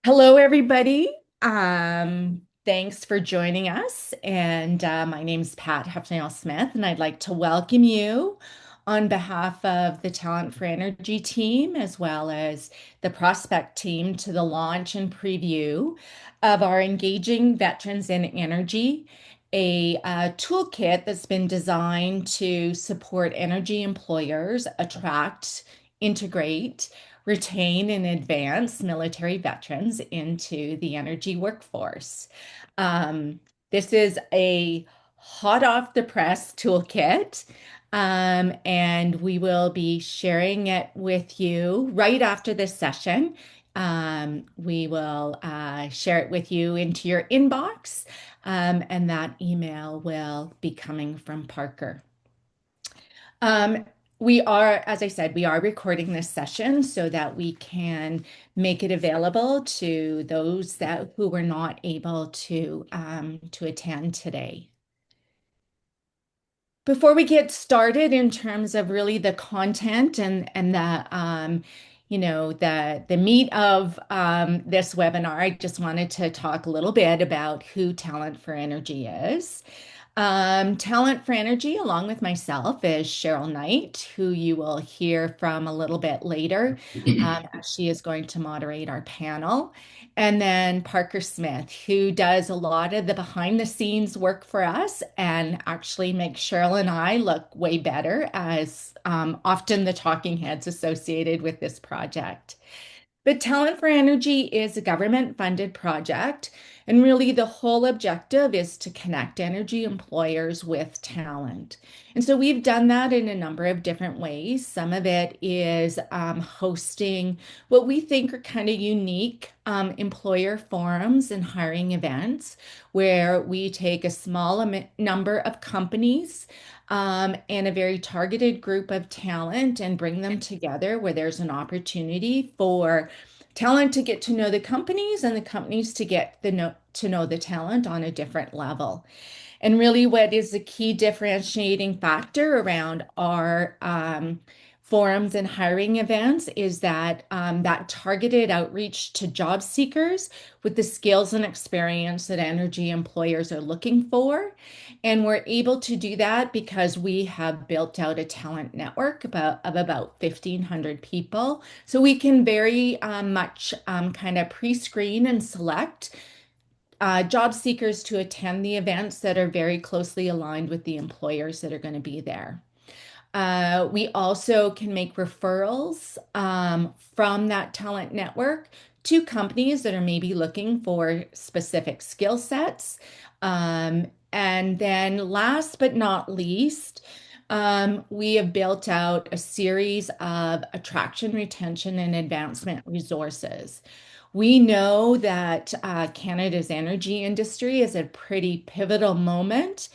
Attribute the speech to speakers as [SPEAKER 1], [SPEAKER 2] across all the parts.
[SPEAKER 1] Hello, everybody. Thanks for joining us. And my name's Pat Hefnell Smith, and I'd like to welcome you on behalf of the Talent for Energy team, as well as the Prospect team, to the launch and preview of our Engaging Veterans in Energy, a toolkit that's been designed to support energy employers attract, integrate, retain and advance military veterans into the energy workforce. Um, this is a hot off the press toolkit, and we will be sharing it with you right after this session. We will share it with you into your inbox, and that email will be coming from Parker. Um, we are, as I said, we are recording this session so that we can make it available to those that who were not able to attend today. Before we get started in terms of really the content and the the meat of this webinar, I just wanted to talk a little bit about who Talent for Energy is. Talent for Energy, along with myself, is Cheryl Knight, who you will hear from a little bit later, as she is going to moderate our panel. And then Parker Smith, who does a lot of the behind the scenes work for us and actually makes Cheryl and I look way better as often the talking heads associated with this project. But Talent for Energy is a government funded project, and really the whole objective is to connect energy employers with talent. And so we've done that in a number of different ways. Some of it is hosting what we think are kind of unique employer forums and hiring events where we take a small number of companies and a very targeted group of talent and bring them together where there's an opportunity for talent to get to know the companies and the companies to get to know the talent on a different level. And really, what is the key differentiating factor around our forums and hiring events is that that targeted outreach to job seekers with the skills and experience that energy employers are looking for. And we're able to do that because we have built out a talent network of about 1,500 people. So we can very much kind of pre-screen and select job seekers to attend the events that are very closely aligned with the employers that are going to be there. We also can make referrals from that talent network to companies that are maybe looking for specific skill sets. And then last but not least, we have built out a series of attraction, retention, and advancement resources. We know that Canada's energy industry is a pretty pivotal moment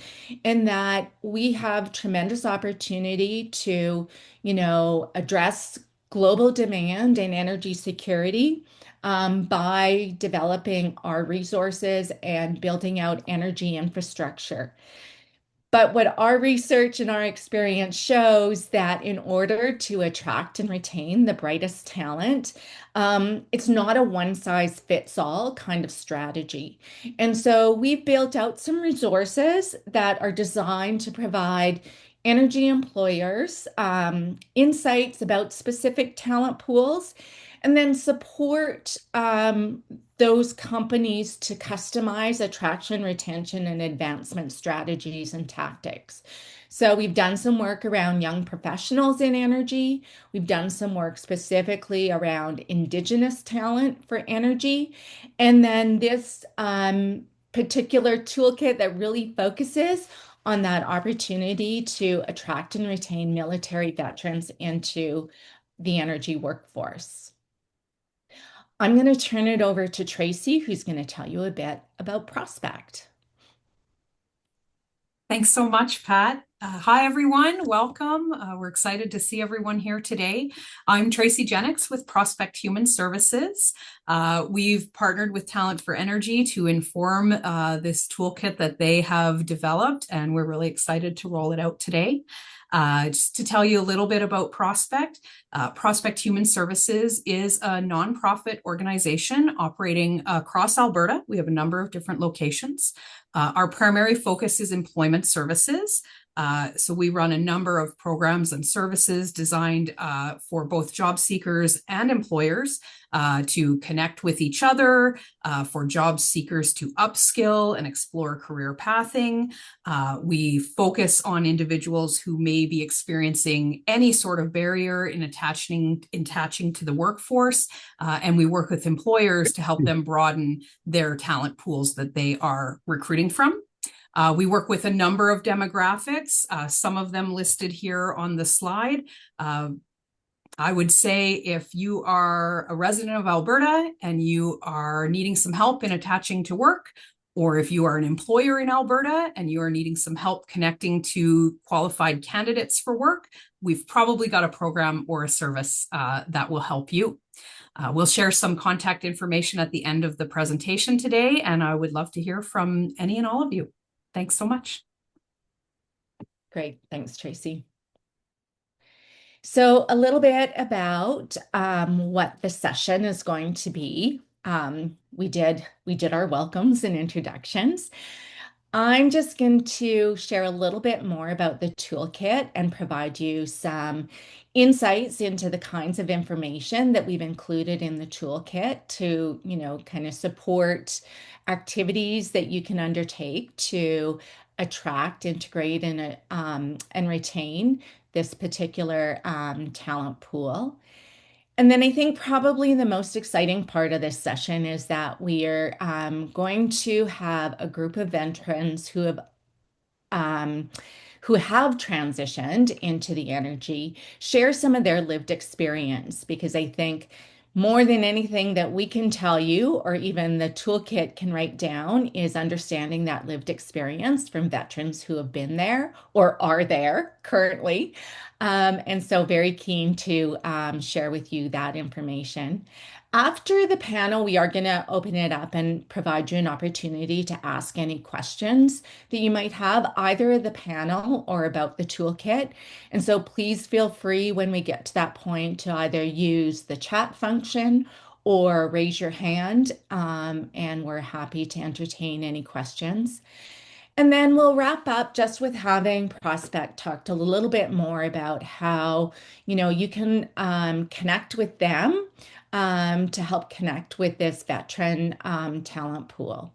[SPEAKER 1] in that we have tremendous opportunity to, address global demand and energy security by developing our resources and building out energy infrastructure. But what our research and our experience shows that in order to attract and retain the brightest talent, it's not a one size fits all kind of strategy. And so we've built out some resources that are designed to provide energy employers insights about specific talent pools and then support those companies to customize attraction, retention, and advancement strategies and tactics. So we've done some work around young professionals in energy. We've done some work specifically around Indigenous talent for energy. And then this particular toolkit that really focuses on that opportunity to attract and retain military veterans into the energy workforce. I'm going to turn it over to Tracy, who's going to tell you a bit about Prospect.
[SPEAKER 2] Thanks so much, Pat. Hi, everyone. Welcome. We're excited to see everyone here today. I'm Tracy Jennings with Prospect Human Services. We've partnered with Talent for Energy to inform this toolkit that they have developed, and we're really excited to roll it out today. Just to tell you a little bit about Prospect, Prospect Human Services is a nonprofit organization operating across Alberta. We have a number of different locations. Our primary focus is employment services. So we run a number of programs and services designed for both job seekers and employers to connect with each other, for job seekers to upskill and explore career pathing. We focus on individuals who may be experiencing any sort of barrier in attaching to the workforce, and we work with employers to help them broaden their talent pools that they are recruiting from. We work with a number of demographics, some of them listed here on the slide. I would say if you are a resident of Alberta and you are needing some help in attaching to work, or if you are an employer in Alberta and you are needing some help connecting to qualified candidates for work, we've probably got a program or a service that will help you. We'll share some contact information at the end of the presentation today, and I would love to hear from any and all of you. Thanks so much.
[SPEAKER 1] Great. Thanks, Tracy. So a little bit about what the session is going to be. We did our welcomes and introductions. I'm just going to share a little bit more about the toolkit and provide you some insights into the kinds of information that we've included in the toolkit to, kind of support activities that you can undertake to attract, integrate, and retain this particular talent pool. And then I think probably the most exciting part of this session is that we are going to have a group of veterans um, who have transitioned into the energy share some of their lived experience, because I think more than anything that we can tell you or even the toolkit can write down is understanding that lived experience from veterans who have been there or are there currently. And so very keen to share with you that information. After the panel, we are going to open it up and provide you an opportunity to ask any questions that you might have, either the panel or about the toolkit. And so please feel free when we get to that point to either use the chat function or raise your hand, and we're happy to entertain any questions. And then we'll wrap up just with having Prospect talked a little bit more about how, you can connect with them to help connect with this veteran talent pool.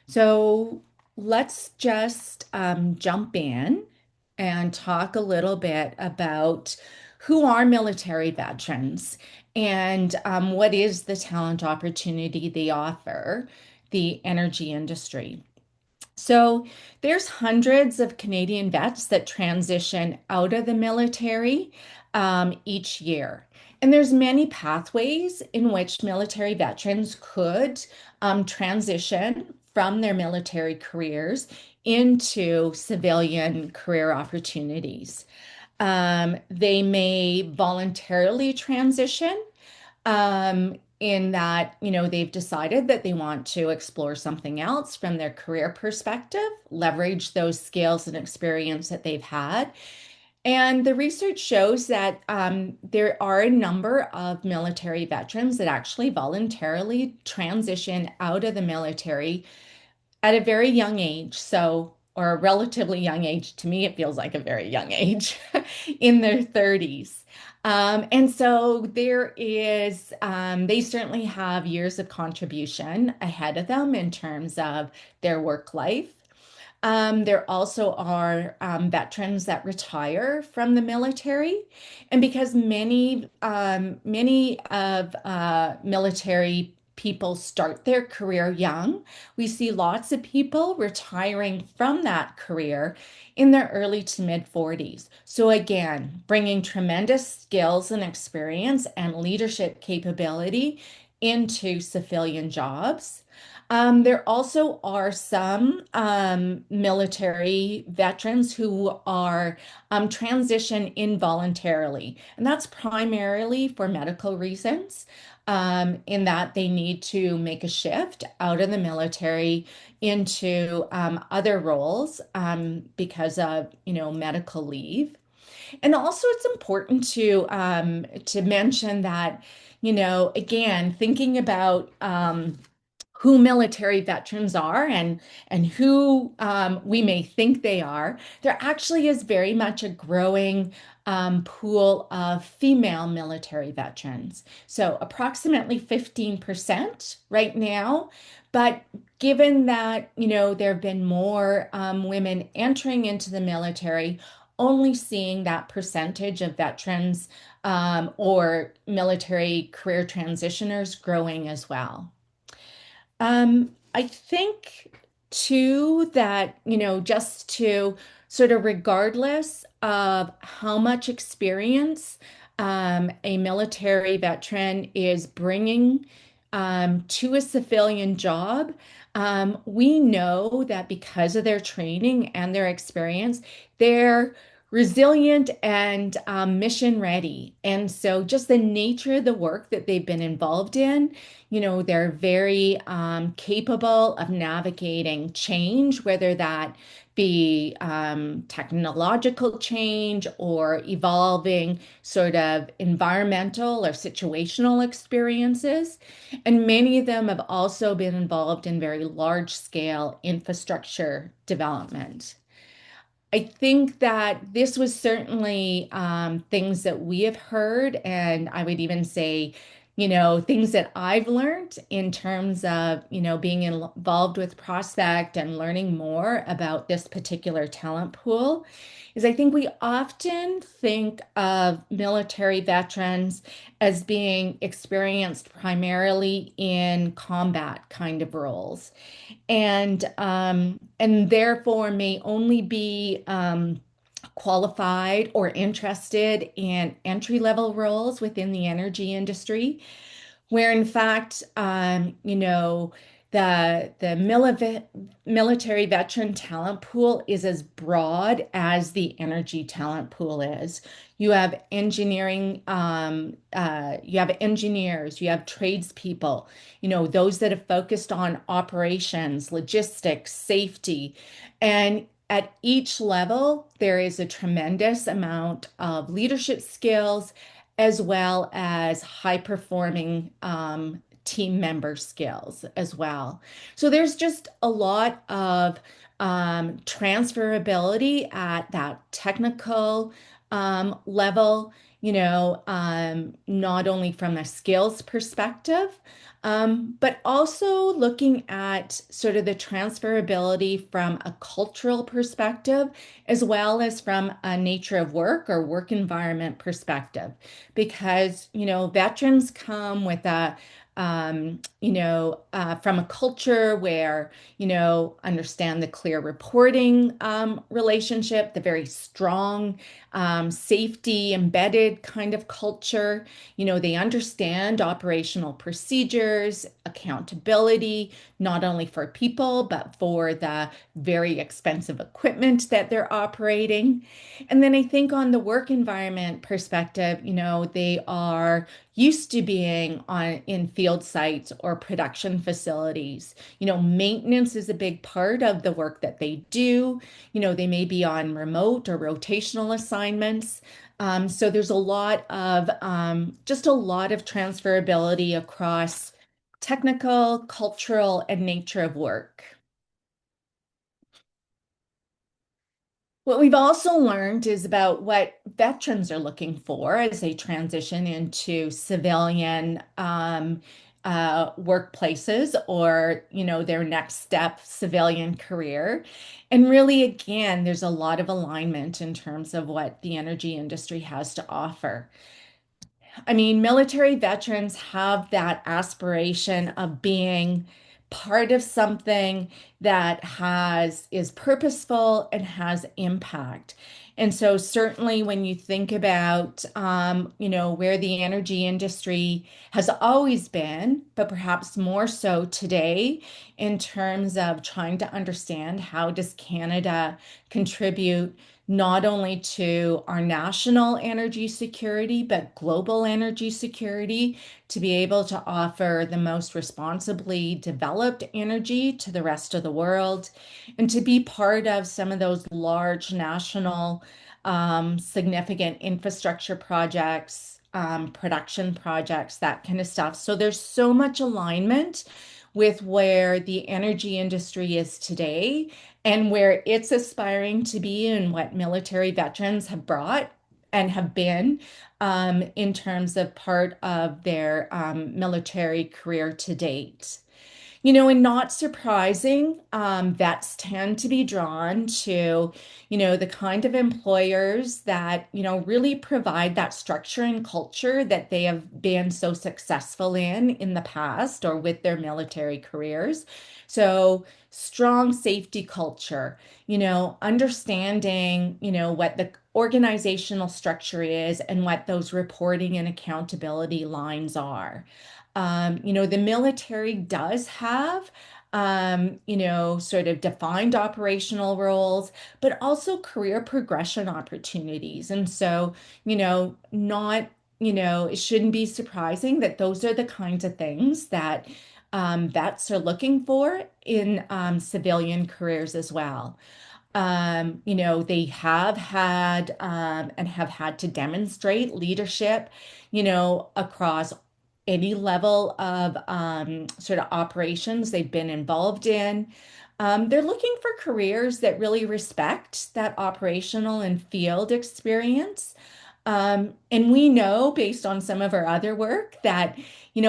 [SPEAKER 1] So let's just jump in and talk a little bit about who are military veterans and what is the talent opportunity they offer the energy industry. So there's hundreds of Canadian vets that transition out of the military each year. And there's many pathways in which military veterans could transition from their military careers into civilian career opportunities. They may voluntarily transition in that, they've decided that they want to explore something else from their career perspective, leverage those skills and experience that they've had. And the research shows that there are a number of military veterans that actually voluntarily transition out of the military at a very young age. So, or a relatively young age. To me, it feels like a very young age in their 30s. And so they certainly have years of contribution ahead of them in terms of their work life. There also are veterans that retire from the military, and because many of military people start their career young, we see lots of people retiring from that career in their early to mid 40s. So again, bringing tremendous skills and experience and leadership capability into civilian jobs. There also are some military veterans who are transition involuntarily, and that's primarily for medical reasons, in that they need to make a shift out of the military into other roles because of, medical leave. And also, it's important to mention that, again, thinking about who military veterans are and who we may think they are, there actually is very much a growing pool of female military veterans. So approximately 15% right now. But given that, there have been more women entering into the military, only seeing that percentage of veterans or military career transitioners growing as well. I think too that, just to sort of regardless of how much experience a military veteran is bringing to a civilian job, we know that because of their training and their experience, they're resilient and mission ready. And so just the nature of the work that they've been involved in, they're very capable of navigating change, whether that be technological change or evolving sort of environmental or situational experiences. And many of them have also been involved in very large scale infrastructure development. I think that this was certainly things that we have heard, and I would even say, things that I've learned in terms of, being involved with Prospect and learning more about this particular talent pool, is I think we often think of military veterans as being experienced primarily in combat kind of roles and therefore may only be qualified or interested in entry level roles within the energy industry, where in fact, the military veteran talent pool is as broad as the energy talent pool is. You have engineers, you have tradespeople, those that have focused on operations, logistics, safety, and at each level, there is a tremendous amount of leadership skills as well as high performing team member skills as well. So there's just a lot of transferability at that technical level, not only from a skills perspective, but also looking at sort of the transferability from a cultural perspective, as well as from a nature of work or work environment perspective. Because, veterans come with from a culture where, understand the clear reporting relationship, the very strong safety embedded kind of culture. They understand operational procedures, accountability, not only for people, but for the very expensive equipment that they're operating. And then I think on the work environment perspective, they are used to being on in field sites or production facilities. Maintenance is a big part of the work that they do. They may be on remote or rotational assignments. So there's just a lot of transferability across technical, cultural, and nature of work. What we've also learned is about what veterans are looking for as they transition into civilian workplaces or, their next step civilian career. And really, again, there's a lot of alignment in terms of what the energy industry has to offer. I mean, military veterans have that aspiration of being part of something that has is purposeful and has impact. And so certainly when you think about where the energy industry has always been, but perhaps more so today in terms of trying to understand how does Canada contribute not only to our national energy security, but global energy security to be able to offer the most responsibly developed energy to the rest of the world and to be part of some of those large national significant infrastructure projects, production projects, that kind of stuff. So there's so much alignment with where the energy industry is today and where it's aspiring to be and what military veterans have brought and have been in terms of part of their military career to date. And not surprising, vets tend to be drawn to, the kind of employers that, really provide that structure and culture that they have been so successful in the past or with their military careers. So, strong safety culture, understanding, what the organizational structure is and what those reporting and accountability lines are. The military does have, sort of defined operational roles, but also career progression opportunities. And so, not, it shouldn't be surprising that those are the kinds of things that vets are looking for in civilian careers as well. They have had and have had to demonstrate leadership, across any level of sort of operations they've been involved in. They're looking for careers that really respect that operational and field experience. And we know based on some of our other work that,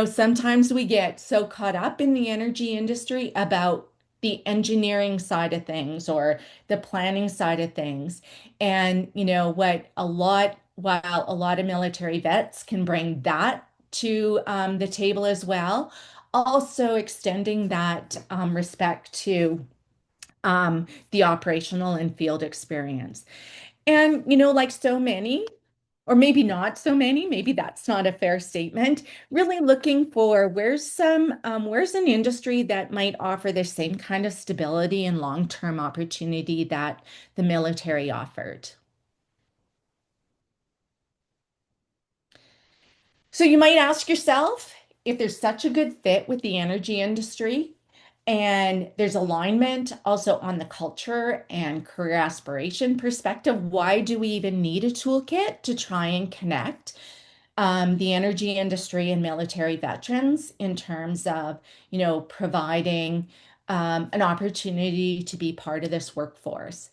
[SPEAKER 1] sometimes we get so caught up in the energy industry about the engineering side of things or the planning side of things. And, while a lot of military vets can bring that to the table as well, also extending that respect to the operational and field experience. And, like so many, or maybe not so many, maybe that's not a fair statement, really looking for where's an industry that might offer the same kind of stability and long-term opportunity that the military offered. So you might ask yourself if there's such a good fit with the energy industry and there's alignment also on the culture and career aspiration perspective, why do we even need a toolkit to try and connect the energy industry and military veterans in terms of, providing an opportunity to be part of this workforce?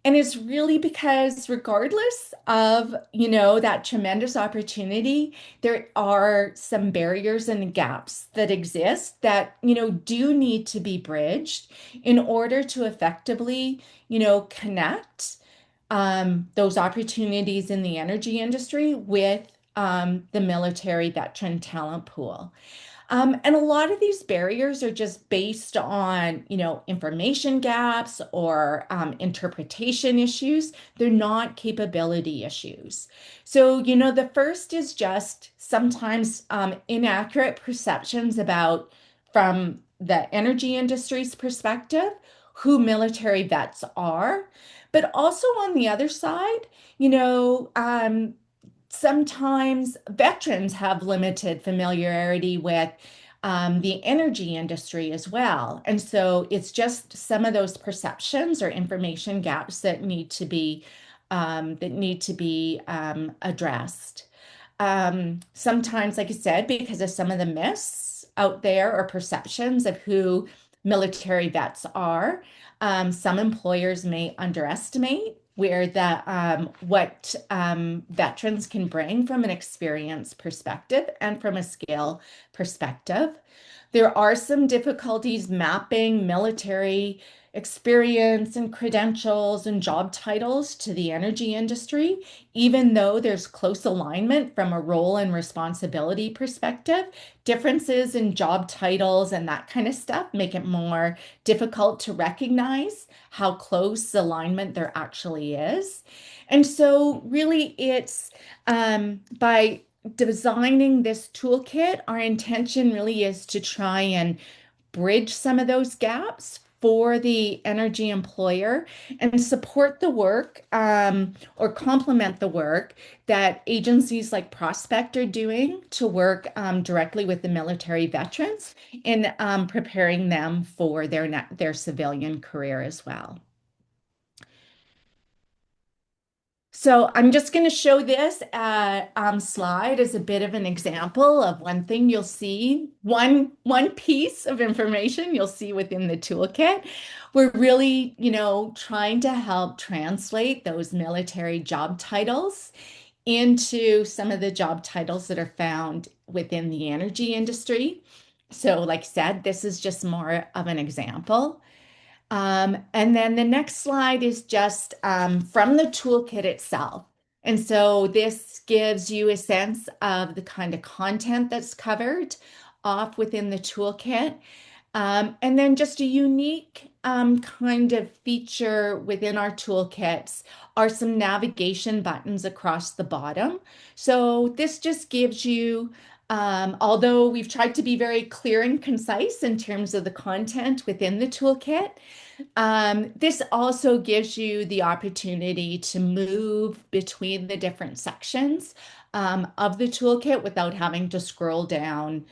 [SPEAKER 1] And it's really because regardless of, that tremendous opportunity, there are some barriers and gaps that exist that, do need to be bridged in order to effectively, connect those opportunities in the energy industry with the military veteran talent pool. And a lot of these barriers are just based on, information gaps or interpretation issues. They're not capability issues. So, the first is just sometimes inaccurate perceptions about, from the energy industry's perspective, who military vets are. But also on the other side, sometimes veterans have limited familiarity with the energy industry as well. And so it's just some of those perceptions or information gaps that need to be addressed. Sometimes, like I said, because of some of the myths out there or perceptions of who military vets are, some employers may underestimate where what veterans can bring from an experience perspective and from a skill perspective. There are some difficulties mapping military experience and credentials and job titles to the energy industry, even though there's close alignment from a role and responsibility perspective. Differences in job titles and that kind of stuff make it more difficult to recognize how close alignment there actually is. And so, really, it's by designing this toolkit, our intention really is to try and bridge some of those gaps for the energy employer and support the work or complement the work that agencies like Prospect are doing to work directly with the military veterans in preparing them for their civilian career as well. So I'm just going to show this slide as a bit of an example of one thing you'll see, one piece of information you'll see within the toolkit. We're really, trying to help translate those military job titles into some of the job titles that are found within the energy industry. So, like I said, this is just more of an example. And then the next slide is just from the toolkit itself. And so this gives you a sense of the kind of content that's covered off within the toolkit. And then just a unique kind of feature within our toolkits are some navigation buttons across the bottom. So this just gives you, although we've tried to be very clear and concise in terms of the content within the toolkit, this also gives you the opportunity to move between the different sections of the toolkit without having to scroll down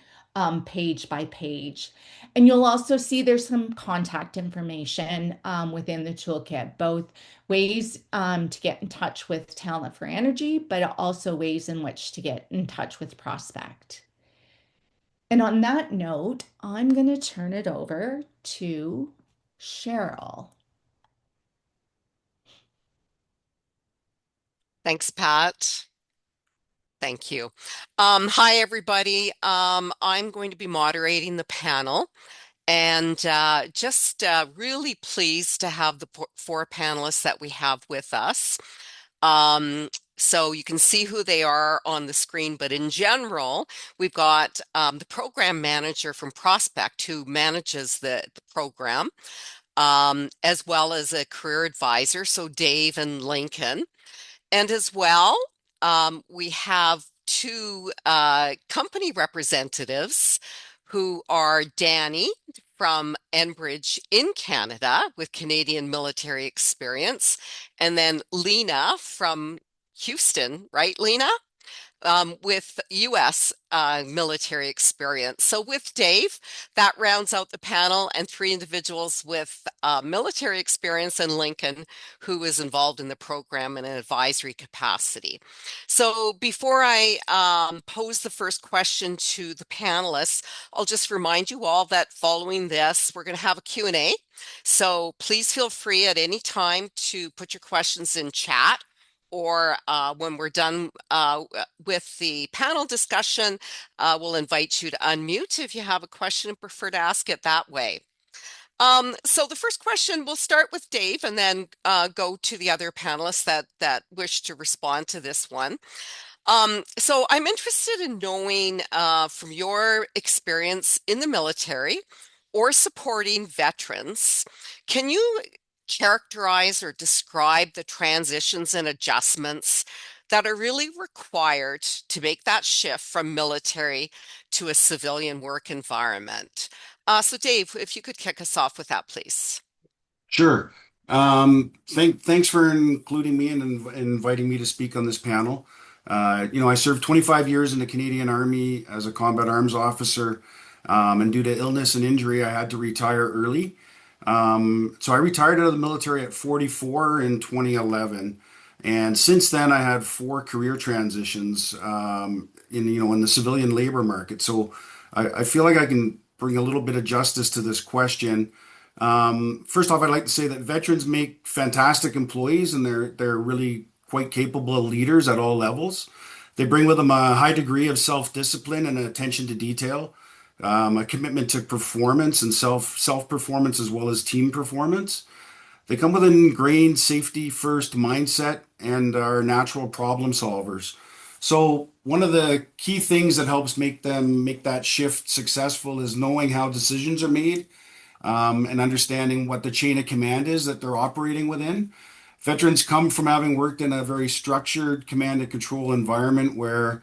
[SPEAKER 1] page by page. And you'll also see there's some contact information within the toolkit, both ways to get in touch with Talent for Energy, but also ways in which to get in touch with Prospect. And on that note, I'm going to turn it over to Cheryl.
[SPEAKER 3] Thanks, Pat. Thank you. Hi, everybody. I'm going to be moderating the panel and just really pleased to have the four panelists that we have with us. So you can see who they are on the screen, but in general, we've got the program manager from Prospect who manages the program, as well as a career advisor, so Dave and Lincoln. And as well, we have two company representatives who are Danny from Enbridge in Canada with Canadian military experience, and then Lena from Houston, right, Lena? With U.S. Military experience. So with Dave, that rounds out the panel, and three individuals with military experience, and Lincoln, who is involved in the program in an advisory capacity. So before I pose the first question to the panelists, I'll just remind you all that following this, we're going to have a Q&A. So please feel free at any time to put your questions in chat, or when we're done with the panel discussion, we'll invite you to unmute if you have a question and prefer to ask it that way. So the first question, we'll start with Dave and then go to the other panelists that wish to respond to this one. So I'm interested in knowing from your experience in the military or supporting veterans, can you characterize or describe the transitions and adjustments that are really required to make that shift from military to a civilian work environment? So Dave, if you could kick us off with that, please.
[SPEAKER 4] Sure. Thanks for including me and inviting me to speak on this panel. I served 25 years in the Canadian Army as a combat arms officer, and due to illness and injury, I had to retire early. So I retired out of the military at 44 in 2011, and since then I had four career transitions in the civilian labor market. So I feel like I can bring a little bit of justice to this question. First off, I'd like to say that veterans make fantastic employees, and they're really quite capable leaders at all levels. They bring with them a high degree of self-discipline and attention to detail. a commitment to performance and self performance as well as team performance. They come with an ingrained safety first mindset and are natural problem solvers. So one of the key things that helps make them make that shift successful is knowing how decisions are made, and understanding what the chain of command is that they're operating within. Veterans come from having worked in a very structured command and control environment where,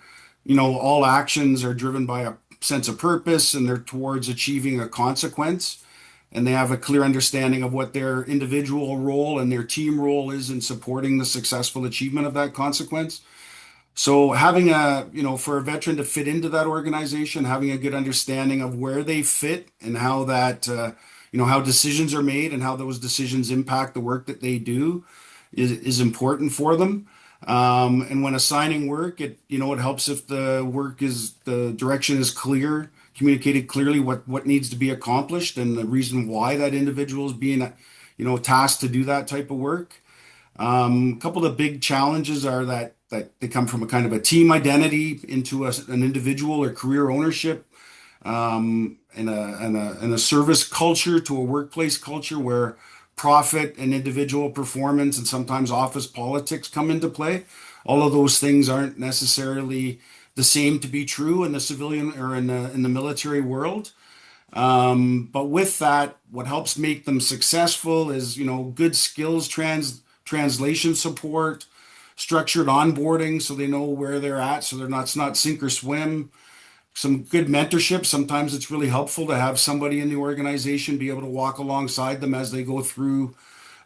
[SPEAKER 4] all actions are driven by a sense of purpose and they're towards achieving a consequence. And they have a clear understanding of what their individual role and their team role is in supporting the successful achievement of that consequence. So having for a veteran to fit into that organization, having a good understanding of where they fit and how how decisions are made and how those decisions impact the work that they do is important for them. And when assigning work, it helps if the direction is clear, communicated clearly what needs to be accomplished and the reason why that individual is being, tasked to do that type of work. A couple of big challenges are that they come from a kind of a team identity into an individual or career ownership, and a service culture to a workplace culture where profit and individual performance and sometimes office politics come into play. All of those things aren't necessarily the same to be true in the civilian or in the military world. But with that, what helps make them successful is, good skills translation support, structured onboarding so they know where they're at, so it's not sink or swim. Some good mentorship. Sometimes it's really helpful to have somebody in the organization be able to walk alongside them as they go through,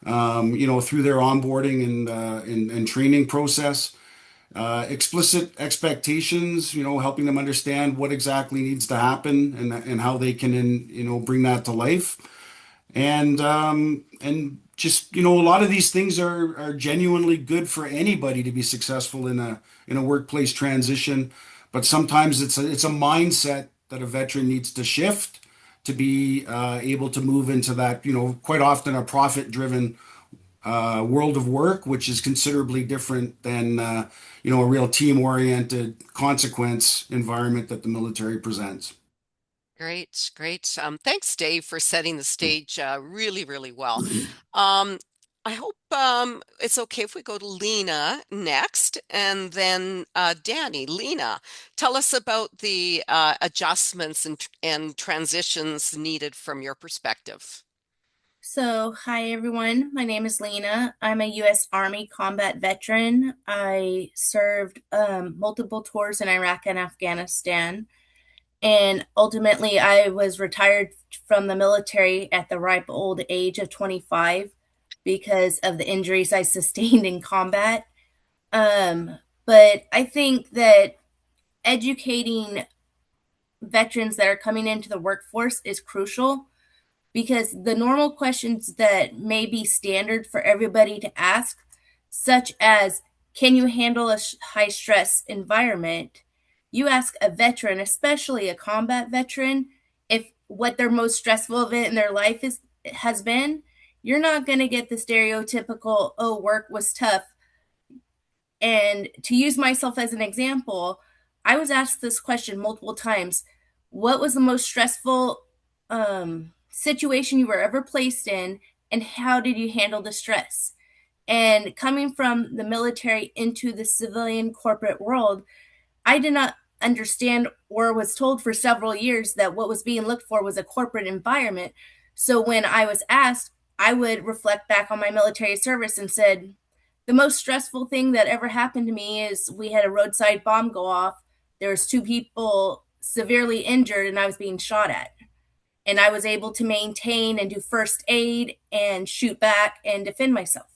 [SPEAKER 4] through their onboarding and training process. Explicit expectations, helping them understand what exactly needs to happen and how they can, bring that to life. And just, a lot of these things are genuinely good for anybody to be successful in a workplace transition. But sometimes it's a mindset that a veteran needs to shift to be able to move into that, quite often a profit-driven world of work, which is considerably different than a real team-oriented consequence environment that the military presents.
[SPEAKER 3] Great, great. Thanks, Dave, for setting the stage really, really well. Um, I hope it's okay if we go to Lena next, and then Danny. Lena, tell us about the adjustments and transitions needed from your perspective.
[SPEAKER 5] So, hi everyone. My name is Lena. I'm a U.S. Army combat veteran. I served multiple tours in Iraq and Afghanistan. And ultimately, I was retired from the military at the ripe old age of 25 because of the injuries I sustained in combat. But I think that educating veterans that are coming into the workforce is crucial because the normal questions that may be standard for everybody to ask, such as, can you handle a high stress environment? You ask a veteran, especially a combat veteran, if what their most stressful event in their life has been, you're not going to get the stereotypical, oh, work was tough. And to use myself as an example, I was asked this question multiple times. What was the most stressful situation you were ever placed in, and how did you handle the stress? And coming from the military into the civilian corporate world, I did not understand or was told for several years that what was being looked for was a corporate environment. So when I was asked, I would reflect back on my military service and said, the most stressful thing that ever happened to me is we had a roadside bomb go off. There was two people severely injured and I was being shot at. And I was able to maintain and do first aid and shoot back and defend myself.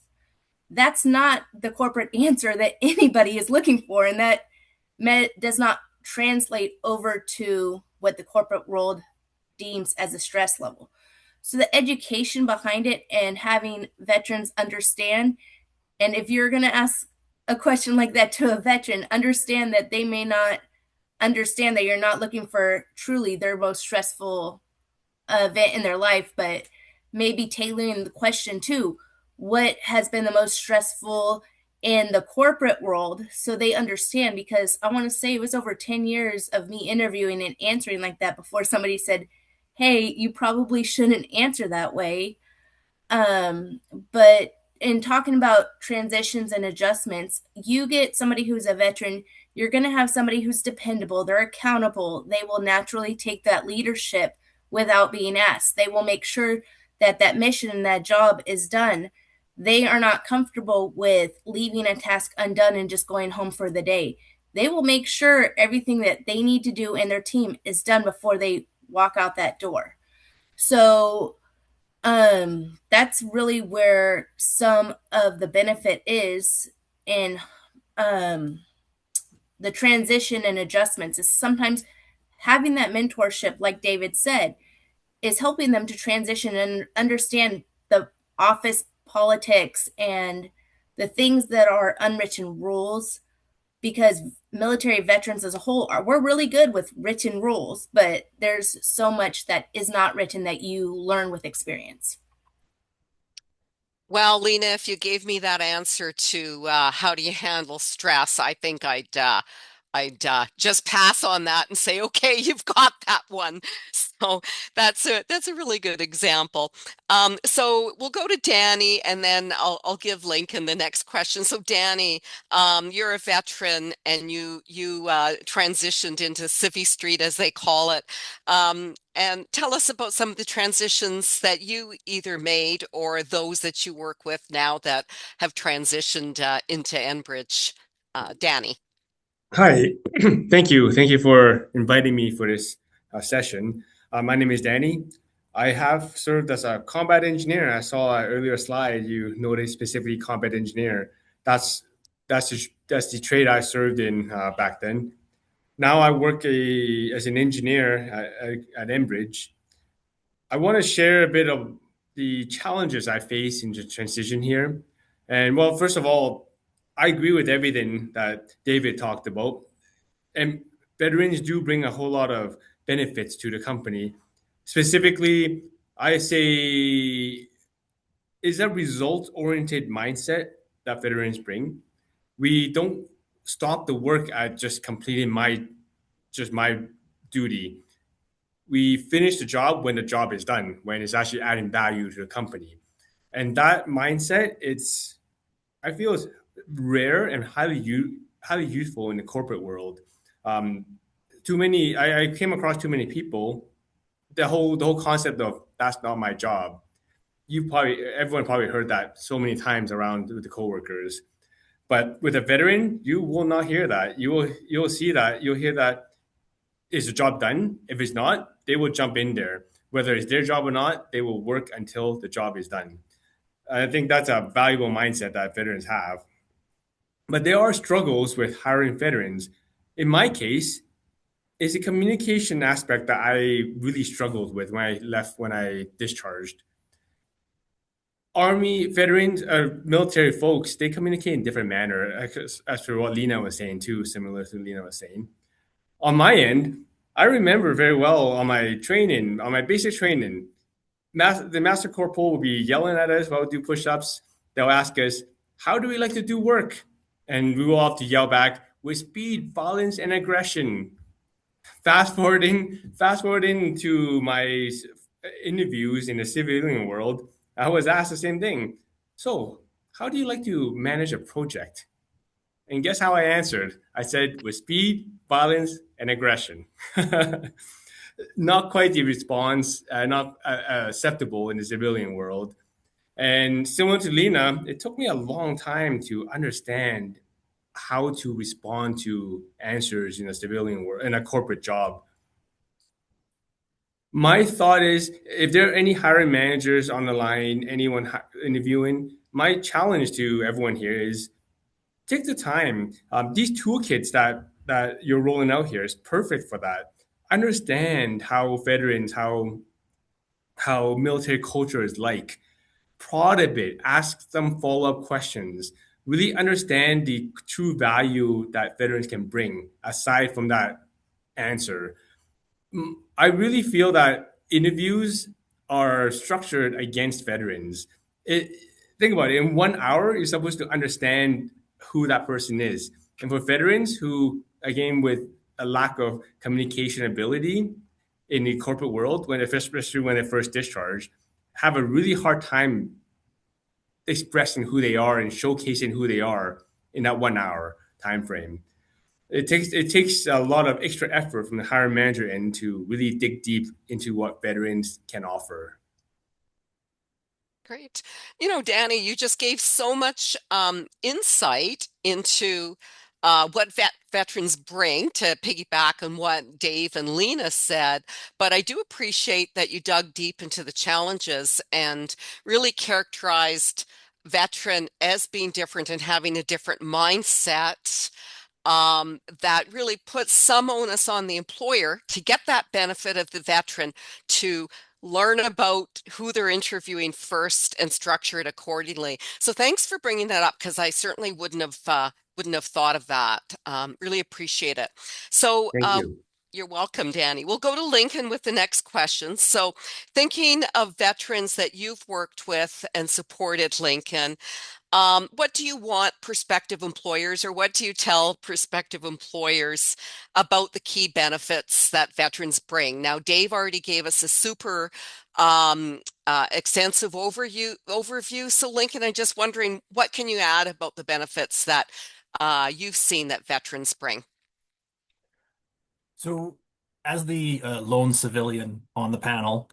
[SPEAKER 5] That's not the corporate answer that anybody is looking for. And that does not translate over to what the corporate world deems as a stress level. So the education behind it and having veterans understand, and if you're going to ask a question like that to a veteran, understand that they may not understand that you're not looking for truly their most stressful event in their life, but maybe tailoring the question to what has been the most stressful in the corporate world so they understand, because I want to say it was over 10 years of me interviewing and answering like that before somebody said, hey, you probably shouldn't answer that way. um, but in talking about transitions and adjustments, you get somebody who's a veteran, you're going to have somebody who's dependable, they're accountable, they will naturally take that leadership without being asked. They will make sure that that mission and that job is done. They are not comfortable with leaving a task undone and just going home for the day. They will make sure everything that they need to do in their team is done before they walk out that door. So that's really where some of the benefit is in um the transition and adjustments, is sometimes having that mentorship, like David said, is helping them to transition and understand the office politics and the things that are unwritten rules, because military veterans as a whole are, we're really good with written rules, but there's so much that is not written that you learn with experience.
[SPEAKER 3] Well, Lena, if you gave me that answer to how do you handle stress, I think I'd just pass on that and say, okay, you've got that one. So that's a really good example. So we'll go to Danny, and then I'll give Lincoln the next question. So Danny, you're a veteran, and you transitioned into Civvy Street, as they call it. And tell us about some of the transitions that you either made or those that you work with now that have transitioned into Enbridge. Danny.
[SPEAKER 6] Hi, thank you. Thank you for inviting me for this session. My name is Danny. I have served as a combat engineer. I saw an earlier slide, you noted specifically combat engineer. That's that's the trade I served in back then. Now I work as an engineer at Enbridge. I want to share a bit of the challenges I face in the transition here. And well, first of all, I agree with everything that David talked about. And veterans do bring a whole lot of benefits to the company. Specifically, I say is a result-oriented mindset that veterans bring. We don't stop the work at just completing my duty. We finish the job when the job is done, when it's actually adding value to the company. And that mindset, I feel it's rare and highly useful in the corporate world. Um, I came across too many people. The whole concept of that's not my job. Everyone probably heard that so many times around with the coworkers. But with a veteran, you will not hear that. You'll see that. You'll hear that, is the job done? If it's not, they will jump in there. Whether it's their job or not, they will work until the job is done. I think that's a valuable mindset that veterans have. But there are struggles with hiring veterans. In my case, it's a communication aspect that I really struggled with when I discharged. Army veterans, military folks, they communicate in different manner, as for what Lena was saying too, similar to Lena was saying. On my end, I remember very well on my basic training, the master corporal will be yelling at us while we do push-ups. They'll ask us, how do we like to do work? And we will have to yell back with speed, violence, and aggression. Fast forwarding to my interviews in the civilian world, I was asked the same thing. So, how do you like to manage a project? And guess how I answered? I said with speed, violence, and aggression. Not quite the response, not acceptable in the civilian world. And similar to Lena, it took me a long time to understand how to respond to answers in a civilian world, in a corporate job. My thought is, if there are any hiring managers on the line, anyone interviewing, my challenge to everyone here is take the time. These toolkits that you're rolling out here is perfect for that. Understand how veterans, how military culture is like. Prod a bit, ask some follow-up questions. Really understand the true value that veterans can bring aside from that answer. I really feel that interviews are structured against veterans. Think about it. In 1 hour, you're supposed to understand who that person is. And for veterans who, again, with a lack of communication ability in the corporate world, especially when they first discharge, have a really hard time expressing who they are and showcasing who they are in that 1 hour time frame. It takes a lot of extra effort from the hiring manager end to really dig deep into what veterans can offer.
[SPEAKER 3] Great. You know, Danny, you just gave so much insight into what veterans bring, to piggyback on what Dave and Lena said. But I do appreciate that you dug deep into the challenges and really characterized veteran as being different and having a different mindset, that really puts some onus on the employer to get that benefit of the veteran, to learn about who they're interviewing first and structure it accordingly. So thanks for bringing that up, because I certainly wouldn't have thought of that. Really appreciate it. So
[SPEAKER 6] Thank you.
[SPEAKER 3] you're welcome, Danny. We'll go to Lincoln with the next question. So thinking of veterans that you've worked with and supported, Lincoln, what do you want prospective employers, or what do you tell prospective employers about the key benefits that veterans bring? Now, Dave already gave us a super extensive overview. So, Lincoln, I'm just wondering, what can you add about the benefits that you've seen that veterans bring?
[SPEAKER 7] So, as the lone civilian on the panel,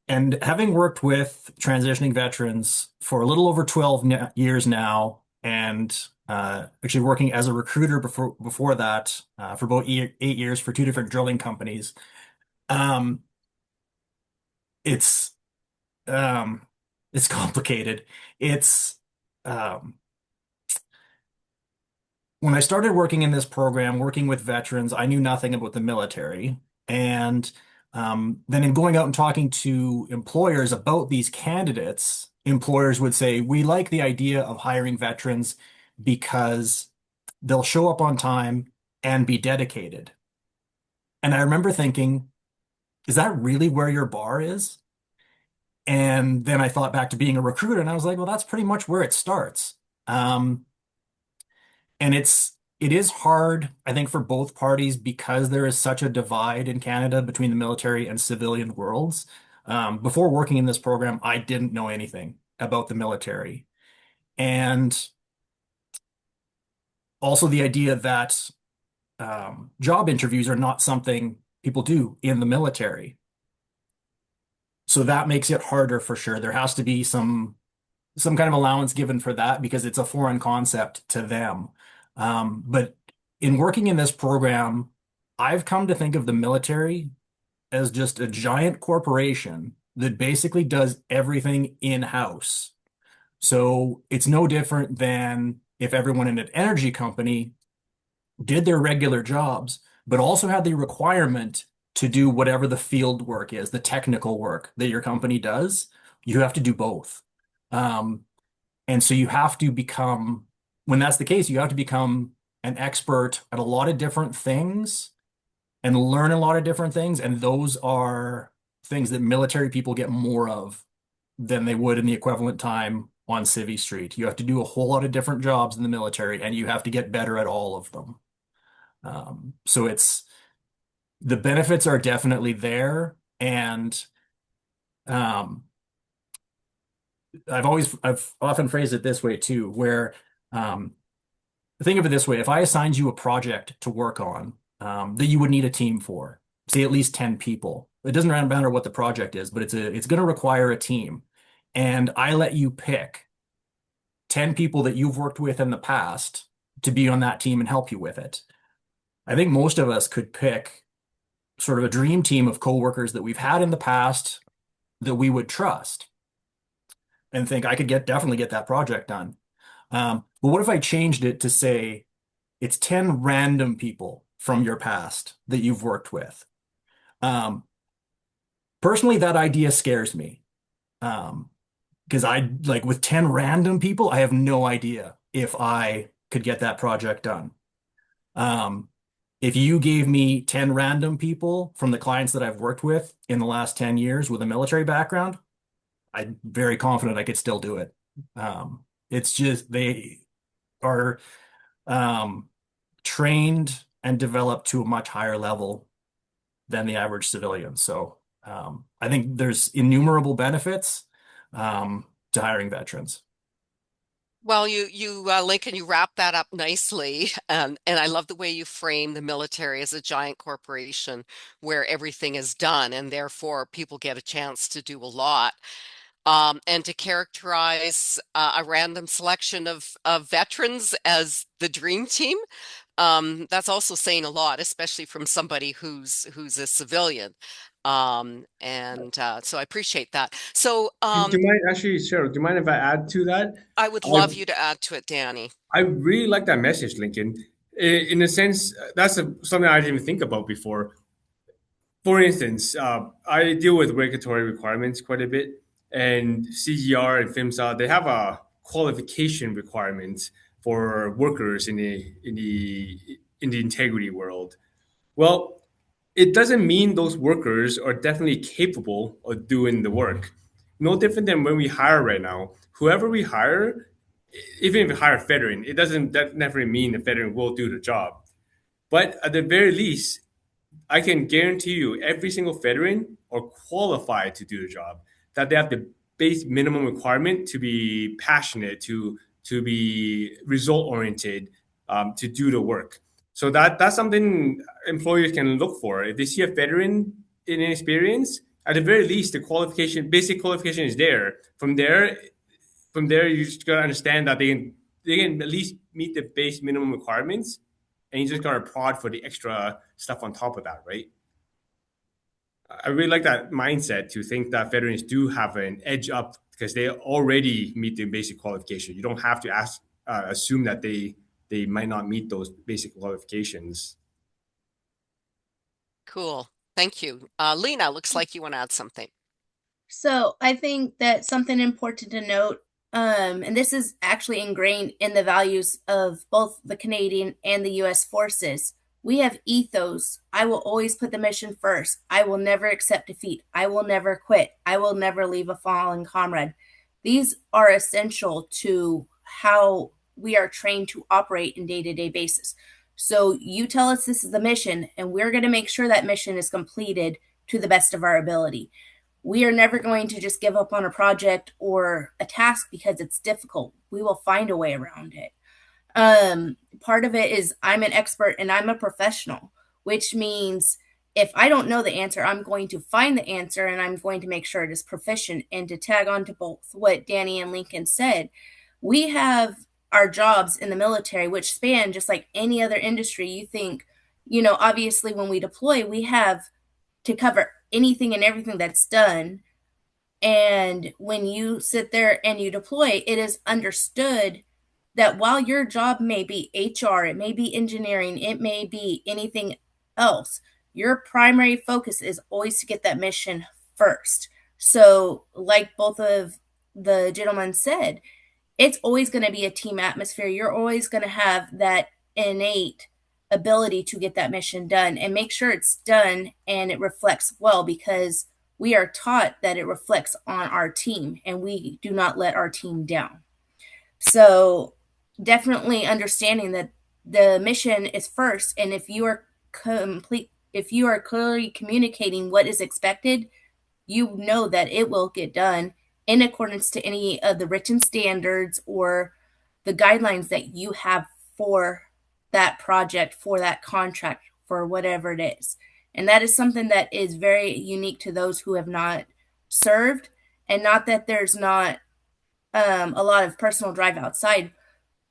[SPEAKER 7] and having worked with transitioning veterans for a little over 12 years now, and actually working as a recruiter before that for about 8 years for two different drilling companies, um, it's it's complicated. It's When I started working in this program, working with veterans, I knew nothing about the military. And then in going out and talking to employers about these candidates, employers would say, we like the idea of hiring veterans because they'll show up on time and be dedicated. And I remember thinking, is that really where your bar is? And then I thought back to being a recruiter and I was like, well, that's pretty much where it starts. Um, And it is hard, I think, for both parties because there is such a divide in Canada between the military and civilian worlds. Before working in this program, I didn't know anything about the military. And also the idea that job interviews are not something people do in the military. So that makes it harder for sure. There has to be some kind of allowance given for that because it's a foreign concept to them. But in working in this program, I've come to think of the military as just a giant corporation that basically does everything in-house. So it's no different than if everyone in an energy company did their regular jobs, but also had the requirement to do whatever the field work is, the technical work that your company does. You have to do both. Um, and so you have to become, when that's the case, you have to become an expert at a lot of different things and learn a lot of different things. And those are things that military people get more of than they would in the equivalent time on Civvy Street. You have to do a whole lot of different jobs in the military and you have to get better at all of them. So the benefits are definitely there. And um, I've often phrased it this way too, where think of it this way: if I assigned you a project to work on that you would need a team for, say at least 10 people, it doesn't matter what the project is, but it's going to require a team, and I let you pick 10 people that you've worked with in the past to be on that team and help you with it. I think most of us could pick sort of a dream team of coworkers that we've had in the past that we would trust and think I could definitely get that project done. But what if I changed it to say it's 10 random people from your past that you've worked with? Personally, that idea scares me. Because I like with 10 random people, I have no idea if I could get that project done. If you gave me 10 random people from the clients that I've worked with in the last 10 years with a military background, I'm very confident I could still do it. It's just are trained and developed to a much higher level than the average civilian. So I think there's innumerable benefits to hiring veterans.
[SPEAKER 3] Well, Lincoln, you wrap that up nicely, and I love the way you frame the military as a giant corporation where everything is done, and therefore people get a chance to do a lot. And to characterize a random selection of veterans as the dream team, that's also saying a lot, especially from somebody who's a civilian. And so I appreciate that. So
[SPEAKER 6] Do you mind, actually, Cheryl, do you mind if I add to that?
[SPEAKER 3] I would
[SPEAKER 6] I
[SPEAKER 3] love you to add to it, Danny.
[SPEAKER 6] I really like that message, Lincoln. In a sense, that's something I didn't even think about before. For instance, I deal with regulatory requirements quite a bit, and CGR and PHMSA, they have a qualification requirement for workers in the integrity world. Well, it doesn't mean those workers are definitely capable of doing the work. No different than when we hire right now. Whoever we hire, even if we hire a veteran, it doesn't definitely mean the veteran will do the job. But at the very least, I can guarantee you every single veteran are qualified to do the job. That they have the base minimum requirement to be passionate, to be result oriented, to do the work. So that's something employers can look for. If they see a veteran in experience, at the very least, the qualification, basic qualification is there. From there, you just gotta understand that they can at least meet the base minimum requirements, and you just gotta prod for the extra stuff on top of that, right? I really like that mindset to think that veterans do have an edge up because they already meet the basic qualification. You don't have to assume that they might not meet those basic qualifications.
[SPEAKER 3] Cool. Thank you. Lena, looks like you want to add something.
[SPEAKER 5] So I think that something important to note, and this is actually ingrained in the values of both the Canadian and the US forces. We have ethos. I will always put the mission first. I will never accept defeat. I will never quit. I will never leave a fallen comrade. These are essential to how we are trained to operate in day-to-day basis. So you tell us this is the mission, and we're going to make sure that mission is completed to the best of our ability. We are never going to just give up on a project or a task because it's difficult. We will find a way around it. Part of it is I'm an expert and I'm a professional, which means if I don't know the answer, I'm going to find the answer and I'm going to make sure it is proficient. And to tag on to both what Danny and Lincoln said, we have our jobs in the military, which span just like any other industry. You think, obviously when we deploy, we have to cover anything and everything that's done. And when you sit there and you deploy, it is understood that while your job may be HR, it may be engineering, it may be anything else, your primary focus is always to get that mission first. So, like both of the gentlemen said, it's always going to be a team atmosphere. You're always going to have that innate ability to get that mission done and make sure it's done and it reflects well because we are taught that it reflects on our team and we do not let our team down. So definitely understanding that the mission is first, and if you are clearly communicating what is expected, you know that it will get done in accordance to any of the written standards or the guidelines that you have for that project, for that contract, for whatever it is. And that is something that is very unique to those who have not served. And not that there's not a lot of personal drive outside,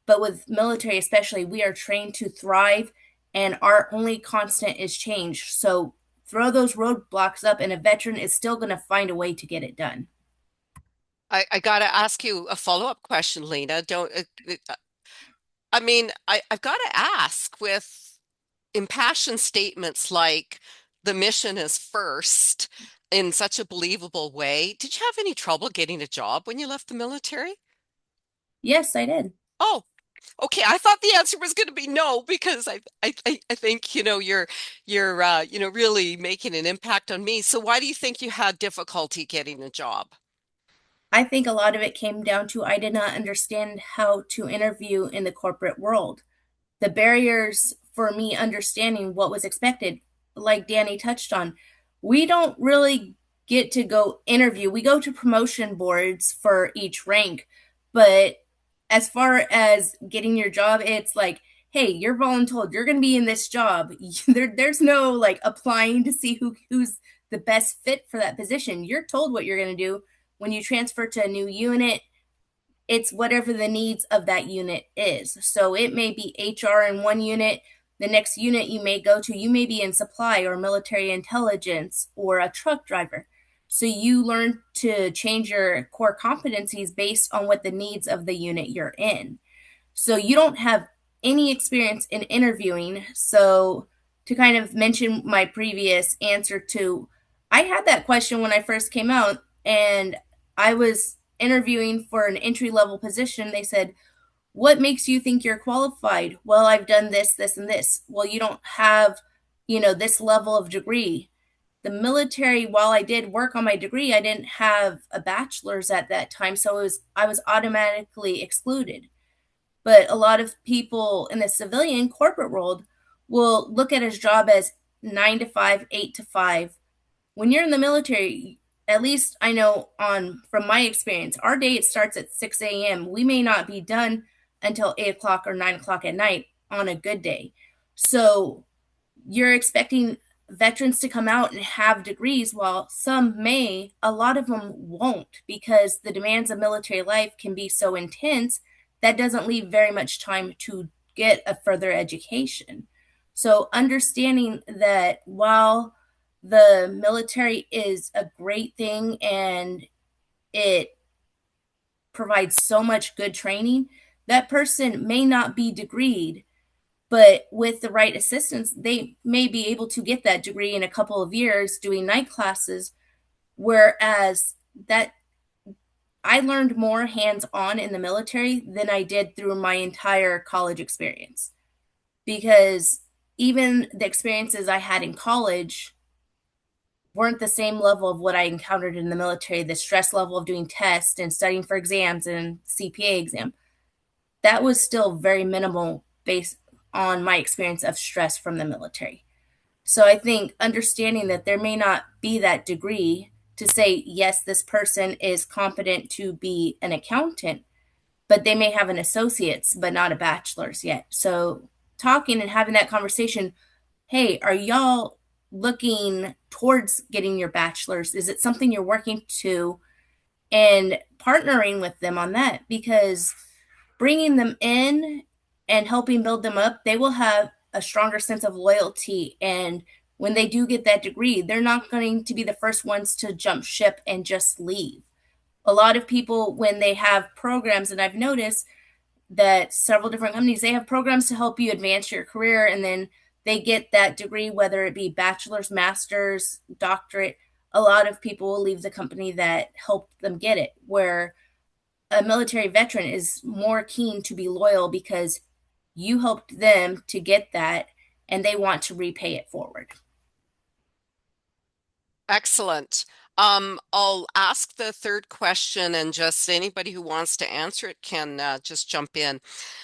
[SPEAKER 5] but with military especially, we are trained to thrive and our only constant is change. So throw those roadblocks up and a veteran is still going to find a way to get it done.
[SPEAKER 3] I got to ask you a follow-up question, Lena. Don't, I mean, I've got to ask with impassioned statements like the mission is first in such a believable way. Did you have any trouble getting a job when you left the military?
[SPEAKER 5] Yes, I did.
[SPEAKER 3] Oh, okay. I thought the answer was going to be no because I think you're really making an impact on me. So why do you think you had difficulty getting a job?
[SPEAKER 5] I think a lot of it came down to I did not understand how to interview in the corporate world. The barriers for me understanding what was expected, like Danny touched on, we don't really get to go interview. We go to promotion boards for each rank, but as far as getting your job, it's like, hey, you're voluntold, you're going to be in this job. There's no like applying to see who's the best fit for that position. You're told what you're going to do. When you transfer to a new unit, it's whatever the needs of that unit is. So it may be HR in one unit, the next unit you may go to, you may be in supply or military intelligence or a truck driver. So you learn to change your core competencies based on what the needs of the unit you're in. So you don't have any experience in interviewing. So to kind of mention my previous answer to, I had that question when I first came out and I was interviewing for an entry level position. They said, what makes you think you're qualified? Well, I've done this, this, and this. Well, you don't have, this level of degree. The military, while I did work on my degree, I didn't have a bachelor's at that time. So I was automatically excluded. But a lot of people in the civilian corporate world will look at his job as 9 to 5, 8 to 5. When you're in the military, at least I know on from my experience, our day it starts at 6 a.m. We may not be done until 8 o'clock or 9 o'clock at night on a good day. So you're expecting veterans to come out and have degrees, while some may, a lot of them won't, because the demands of military life can be so intense that doesn't leave very much time to get a further education. So understanding that while the military is a great thing and it provides so much good training, that person may not be degreed, but with the right assistance, they may be able to get that degree in a couple of years doing night classes. Whereas that I learned more hands-on in the military than I did through my entire college experience. Because even the experiences I had in college weren't the same level of what I encountered in the military, the stress level of doing tests and studying for exams and CPA exam. That was still very minimal based on my experience of stress from the military. So I think understanding that there may not be that degree to say, yes, this person is competent to be an accountant, but they may have an associate's, but not a bachelor's yet. So talking and having that conversation, hey, are y'all looking towards getting your bachelor's? Is it something you're working to? And partnering with them on that, because bringing them in and helping build them up, they will have a stronger sense of loyalty. And when they do get that degree, they're not going to be the first ones to jump ship and just leave. A lot of people, when they have programs, and I've noticed that several different companies, they have programs to help you advance your career, and then they get that degree, whether it be bachelor's, master's, doctorate. A lot of people will leave the company that helped them get it, where a military veteran is more keen to be loyal because you helped them to get that and they want to repay it forward.
[SPEAKER 3] Excellent. I'll ask the third question, and just anybody who wants to answer it can just jump in.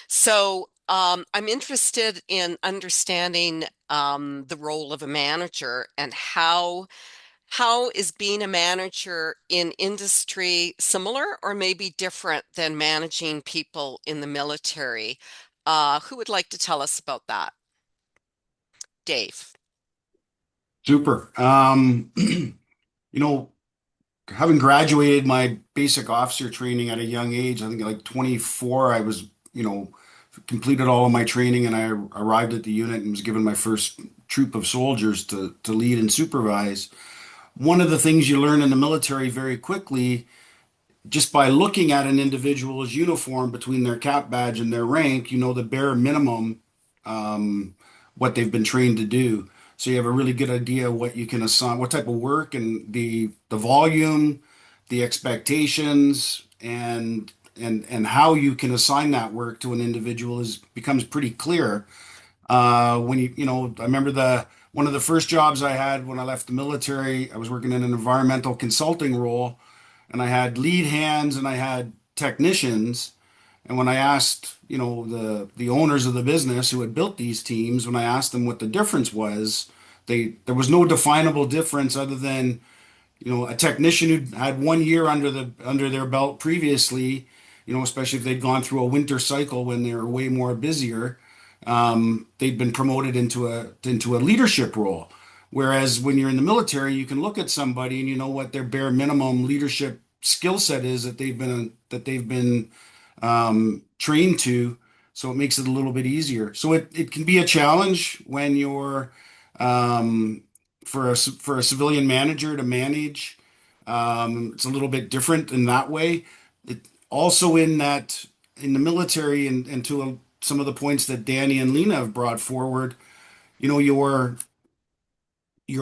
[SPEAKER 3] So I'm interested in understanding the role of a manager, and how is being a manager in industry similar or maybe different than managing people in the military? Who would like to tell us about that? Dave.
[SPEAKER 4] Super. Having graduated my basic officer training at a young age, I think like 24, I was, completed all of my training and I arrived at the unit and was given my first troop of soldiers to lead and supervise. One of the things you learn in the military very quickly, just by looking at an individual's uniform between their cap badge and their rank, you know the bare minimum, what they've been trained to do. So you have a really good idea what you can assign, what type of work, and the volume, the expectations, and how you can assign that work to an individual is becomes pretty clear. When I remember one of the first jobs I had when I left the military, I was working in an environmental consulting role, and I had lead hands and I had technicians. And when I asked, the owners of the business who had built these teams, when I asked them what the difference was, there was no definable difference other than, a technician who had 1 year under their belt previously, especially if they'd gone through a winter cycle when they were way more busier, they'd been promoted into a leadership role. Whereas when you're in the military, you can look at somebody and you know what their bare minimum leadership skill set is that they've been trained to. So it makes it a little bit easier. So it can be a challenge when you're um, for a civilian manager to manage. It's a little bit different in that way. It also in the military and some of the points that Danny and Lena have brought forward, you know, you're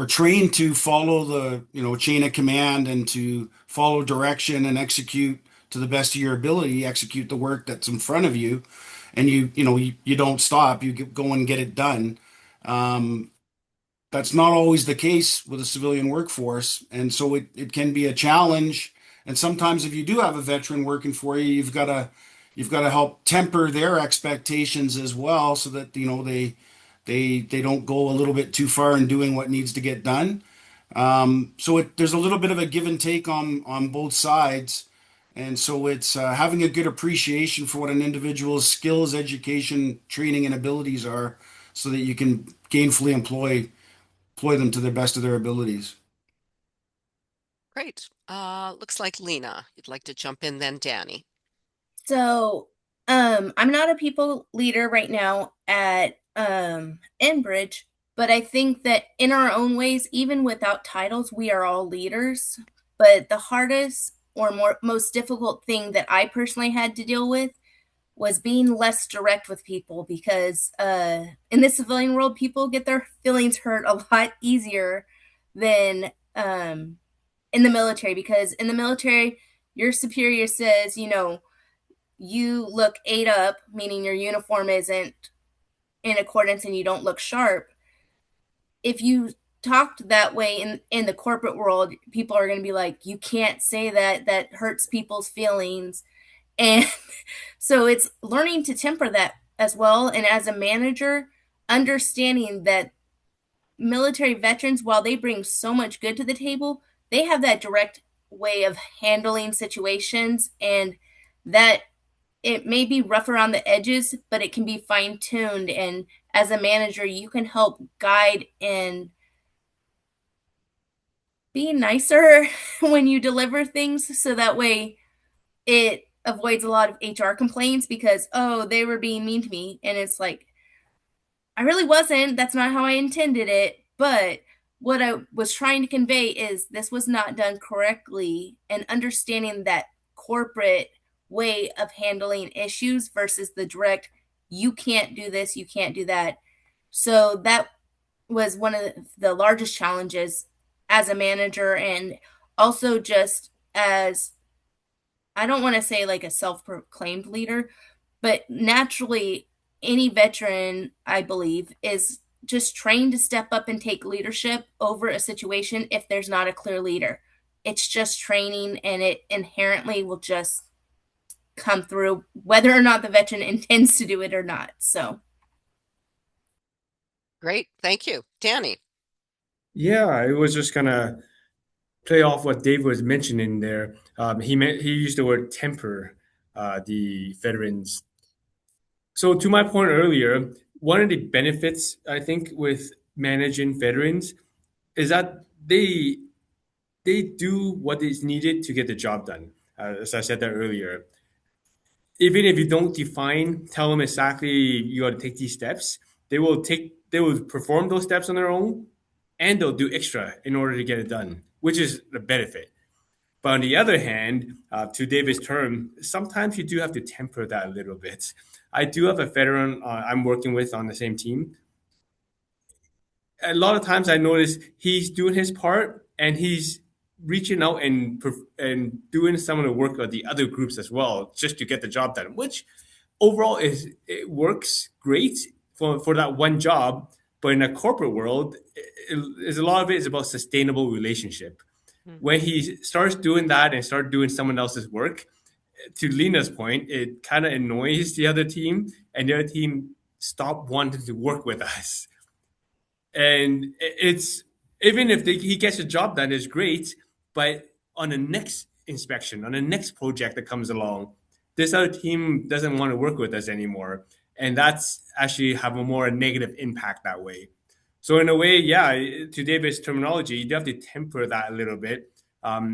[SPEAKER 4] trained to follow the, chain of command and to follow direction and execute to the best of your ability, execute the work that's in front of you. And you don't stop, go and get it done. Um, that's not always the case with a civilian workforce. And so it can be a challenge. And sometimes if you do have a veteran working for you, you've got to help temper their expectations as well so that, they don't go a little bit too far in doing what needs to get done. So there's a little bit of a give and take on both sides. And so it's having a good appreciation for what an individual's skills, education, training, and abilities are so that you can gainfully employ them to the best of their abilities.
[SPEAKER 3] Great. Looks like Lena. You'd like to jump in then, Danny.
[SPEAKER 5] So, I'm not a people leader right now at Enbridge, but I think that in our own ways, even without titles, we are all leaders. But the hardest or most difficult thing that I personally had to deal with was being less direct with people because in the civilian world, people get their feelings hurt a lot easier than in the military, because in the military, your superior says, you look ate up, meaning your uniform isn't in accordance and you don't look sharp. If you talked that way in the corporate world, people are going to be like, you can't say that, that hurts people's feelings. And so it's learning to temper that as well. And as a manager, understanding that military veterans, while they bring so much good to the table, they have that direct way of handling situations, and that it may be rough around the edges, but it can be fine tuned. And as a manager, you can help guide and be nicer when you deliver things so that way it avoids a lot of HR complaints because, oh, they were being mean to me. And it's like, I really wasn't. That's not how I intended it. But what I was trying to convey is this was not done correctly, and understanding that corporate way of handling issues versus the direct, you can't do this, you can't do that. So that was one of the largest challenges as a manager, and also just as, I don't want to say like a self proclaimed leader, but naturally, any veteran, I believe, is just trained to step up and take leadership over a situation if there's not a clear leader. It's just training, and it inherently will just come through whether or not the veteran intends to do it or not. So,
[SPEAKER 3] Great. Thank you. Danny.
[SPEAKER 6] Yeah, I was just gonna play off what Dave was mentioning there. He used the word temper the veterans. So to my point earlier, one of the benefits I think with managing veterans is that they do what is needed to get the job done. As I said that earlier, even if you don't tell them exactly you got to take these steps, they will perform those steps on their own, and they'll do extra in order to get it done, which is the benefit. But on the other hand, to David's term, sometimes you do have to temper that a little bit. I do have a veteran I'm working with on the same team. A lot of times I notice he's doing his part and he's reaching out and doing some of the work of the other groups as well, just to get the job done. Which overall it works great for that one job. But in a corporate world, a lot of it is about sustainable relationship. When he starts doing that and start doing someone else's work, to Lena's point, it kind of annoys the other team, and the other team stop wanting to work with us. And it's even if he gets a job done, is great, but on the next inspection, on the next project that comes along, this other team doesn't want to work with us anymore, and that's actually have a more negative impact that way. So in a way, yeah, to David's terminology, you do have to temper that a little bit,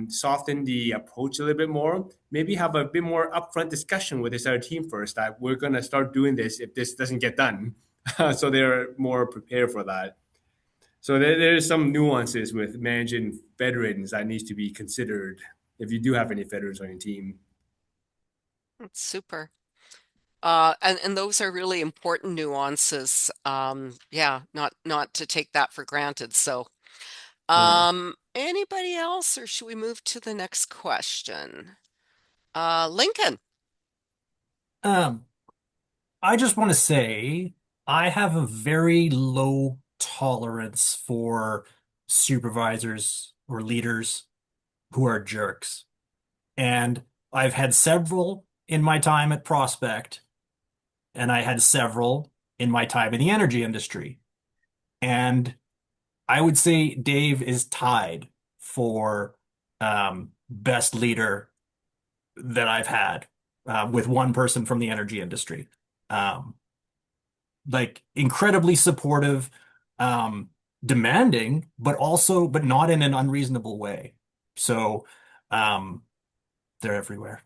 [SPEAKER 6] soften the approach a little bit more, maybe have a bit more upfront discussion with this other team first that we're going to start doing this if this doesn't get done. So they're more prepared for that. So there's some nuances with managing veterans that needs to be considered if you do have any veterans on your team.
[SPEAKER 3] That's super. And those are really important nuances. Yeah, not to take that for granted. So,
[SPEAKER 6] Yeah.
[SPEAKER 3] anybody else, or should we move to the next question? Lincoln.
[SPEAKER 7] Um, I just want to say I have a very low tolerance for supervisors or leaders who are jerks. And I've had several in my time at Prospect, and I had several in my time in the energy industry. And I would say Dave is tied for best leader that I've had with one person from the energy industry. Um, like incredibly supportive, um, demanding, but not in an unreasonable way. So um, they're everywhere.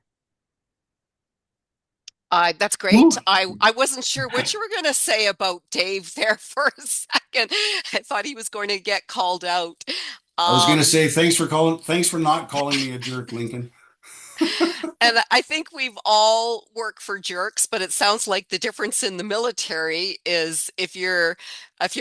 [SPEAKER 3] That's great.
[SPEAKER 6] Ooh.
[SPEAKER 3] I wasn't sure what you were going to say about Dave there for a second. I thought he was going to get called out.
[SPEAKER 4] I was going to
[SPEAKER 3] Um,
[SPEAKER 4] say thanks for not calling me a jerk, Lincoln.
[SPEAKER 3] And I think we've all worked for jerks, but it sounds like the difference in the military is if your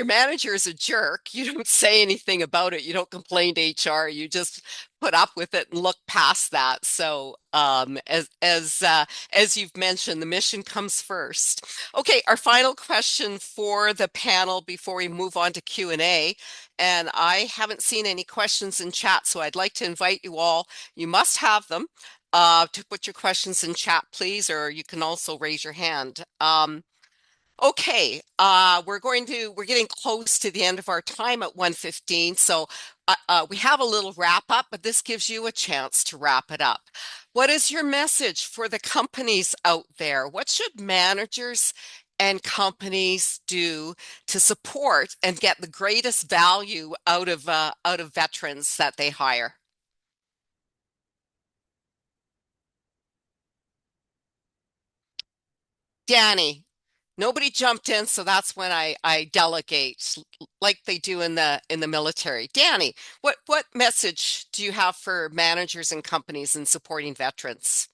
[SPEAKER 3] manager is a jerk, you don't say anything about it. You don't complain to HR. You just put up with it and look past that. So as you've mentioned, the mission comes first. Okay, our final question for the panel before we move on to Q&A. And I haven't seen any questions in chat, so I'd like to invite you all. You must have them to put your questions in chat, please, or you can also raise your hand. Okay, we're getting close to the end of our time at 1:15, so we have a little wrap up, but this gives you a chance to wrap it up. What is your message for the companies out there? What should managers and companies do to support and get the greatest value out of veterans that they hire? Danny, nobody jumped in, so that's when I delegate like they do in the military. Danny, what message do you have for managers and companies in supporting veterans?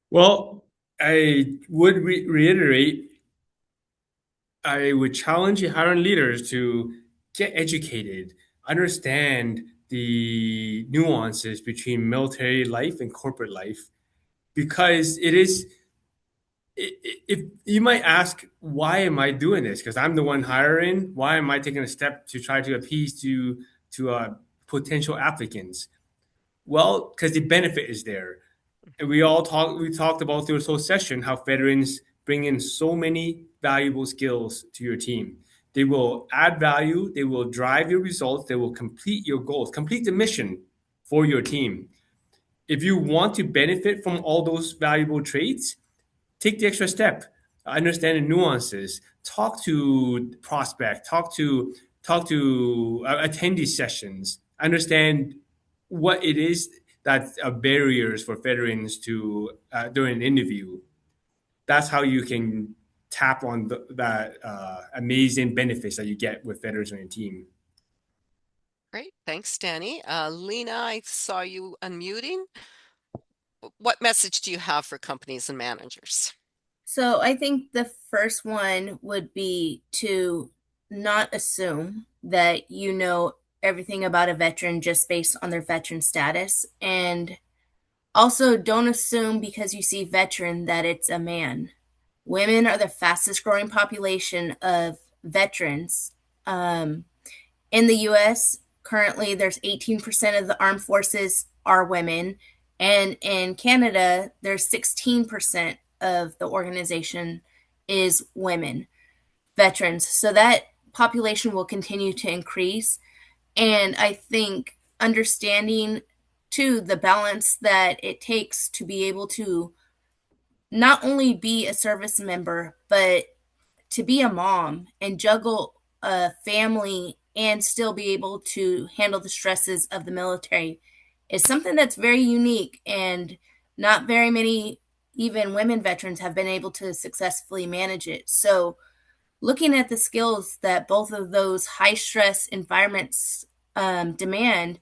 [SPEAKER 6] Well, I would reiterate, I would challenge the hiring leaders to get educated, understand the nuances between military life and corporate life, because it is if you might ask, why am I doing this? Because I'm the one hiring. Why am I taking a step to try to appease to potential applicants? Well, because the benefit is there. And we talked about through this whole session how veterans bring in so many valuable skills to your team. They will add value, they will drive your results, they will complete your goals, complete the mission for your team. If you want to benefit from all those valuable traits, take the extra step, understand the nuances, talk to prospect, attend these sessions, understand what it is that are barriers for veterans to during an interview. That's how you can tap on that amazing benefits that you get with veterans on your team.
[SPEAKER 3] Great, thanks, Danny. Lena, I saw you unmuting. What message do you have for companies and managers?
[SPEAKER 5] So I think the first one would be to not assume that you know everything about a veteran just based on their veteran status. And also don't assume because you see veteran that it's a man. Women are the fastest growing population of veterans. In the US, currently there's 18% of the armed forces are women, and in Canada there's 16% of the organization is women veterans. So that population will continue to increase. And I think understanding too the balance that it takes to be able to not only be a service member, but to be a mom and juggle a family and still be able to handle the stresses of the military is something that's very unique, and not very many even women veterans have been able to successfully manage it. So looking at the skills that both of those high stress environments demand,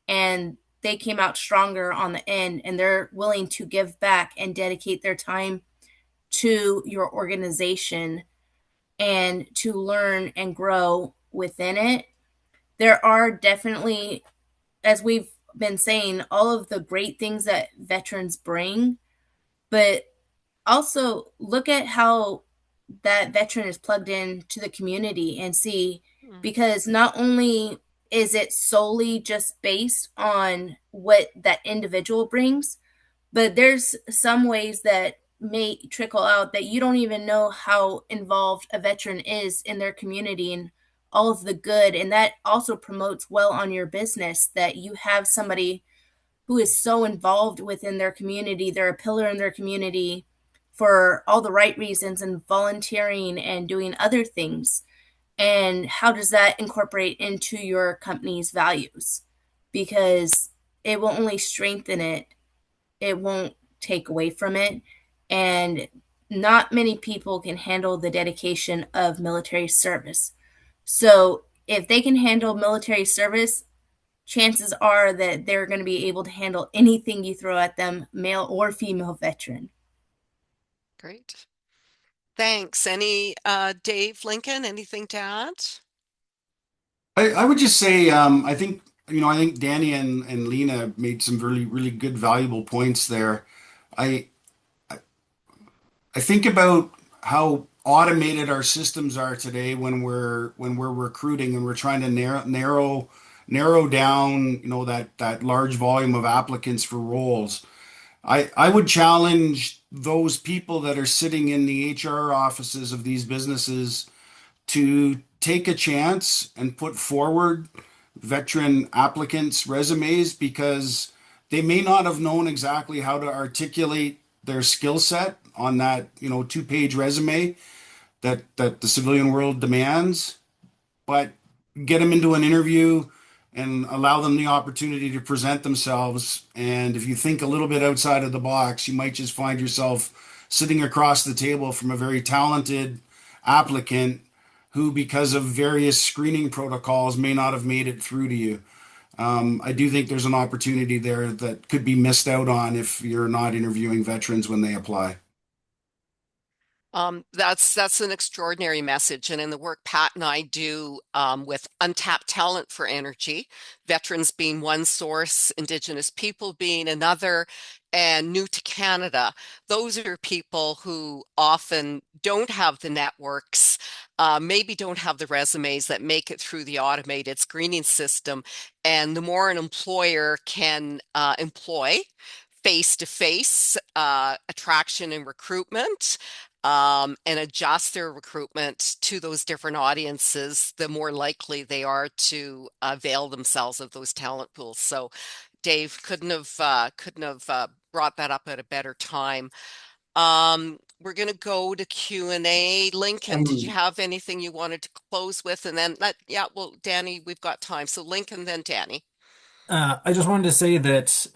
[SPEAKER 5] and they came out stronger on the end, and they're willing to give back and dedicate their time to your organization and to learn and grow within it. There are definitely, as we've been saying, all of the great things that veterans bring, but also look at how that veteran is plugged in to the community and see, because not only is it solely just based on what that individual brings, but there's some ways that may trickle out that you don't even know how involved a veteran is in their community and all of the good. And that also promotes well on your business that you have somebody who is so involved within their community. They're a pillar in their community for all the right reasons and volunteering and doing other things. And how does that incorporate into your company's values? Because it will only strengthen it, it won't take away from it. And not many people can handle the dedication of military service. So if they can handle military service, chances are that they're going to be able to handle anything you throw at them, male or female veteran.
[SPEAKER 3] Great. Thanks. Any Dave, Lincoln, anything to add?
[SPEAKER 4] I would just say, I think Danny and Lena made some really, really good, valuable points there. I, I think about how automated our systems are today when we're recruiting and we're trying to narrow down, that large volume of applicants for roles. I would challenge those people that are sitting in the HR offices of these businesses to take a chance and put forward veteran applicants' resumes, because they may not have known exactly how to articulate their skill set on that, two-page resume that the civilian world demands, but get them into an interview and allow them the opportunity to present themselves. And if you think a little bit outside of the box, you might just find yourself sitting across the table from a very talented applicant who, because of various screening protocols, may not have made it through to you. I do think there's an opportunity there that could be missed out on if you're not interviewing veterans when they apply.
[SPEAKER 3] That's an extraordinary message. And in the work Pat and I do with untapped talent for energy, veterans being one source, Indigenous people being another, and new to Canada, those are people who often don't have the networks, maybe don't have the resumes that make it through the automated screening system. And the more an employer can employ face-to-face attraction and recruitment, and adjust their recruitment to those different audiences, the more likely they are to avail themselves of those talent pools. So, Dave couldn't have brought that up at a better time. We're going to go to Q&A. Lincoln, did you have anything you wanted to close with? And then well, Danny, we've got time. So Lincoln, then Danny.
[SPEAKER 7] I just wanted to say that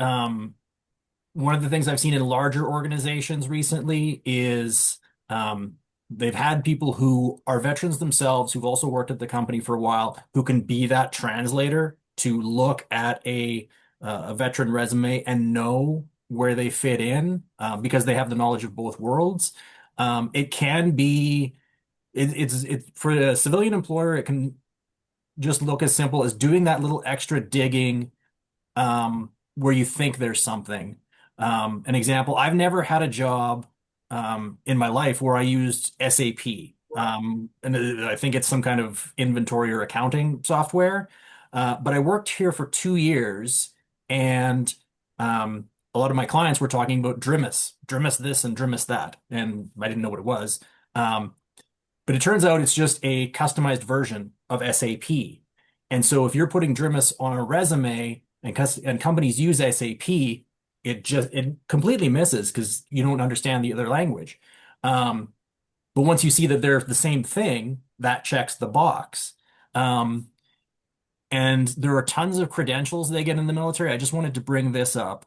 [SPEAKER 7] one of the things I've seen in larger organizations recently is um, they've had people who are veterans themselves, who've also worked at the company for a while, who can be that translator to look at a veteran resume and know where they fit in because they have the knowledge of both worlds. It can be it's for a civilian employer, it can just look as simple as doing that little extra digging where you think there's something. An example, I've never had a job in my life where I used SAP. And I think it's some kind of inventory or accounting software. But I worked here for 2 years, and a lot of my clients were talking about Drimus this and Drimus that, and I didn't know what it was. Um, but it turns out it's just a customized version of SAP. And so if you're putting Drimus on a resume and companies use SAP, it completely misses because you don't understand the other language. Um, but once you see that they're the same thing, that checks the box. Um, and there are tons of credentials they get in the military. I just wanted to bring this up,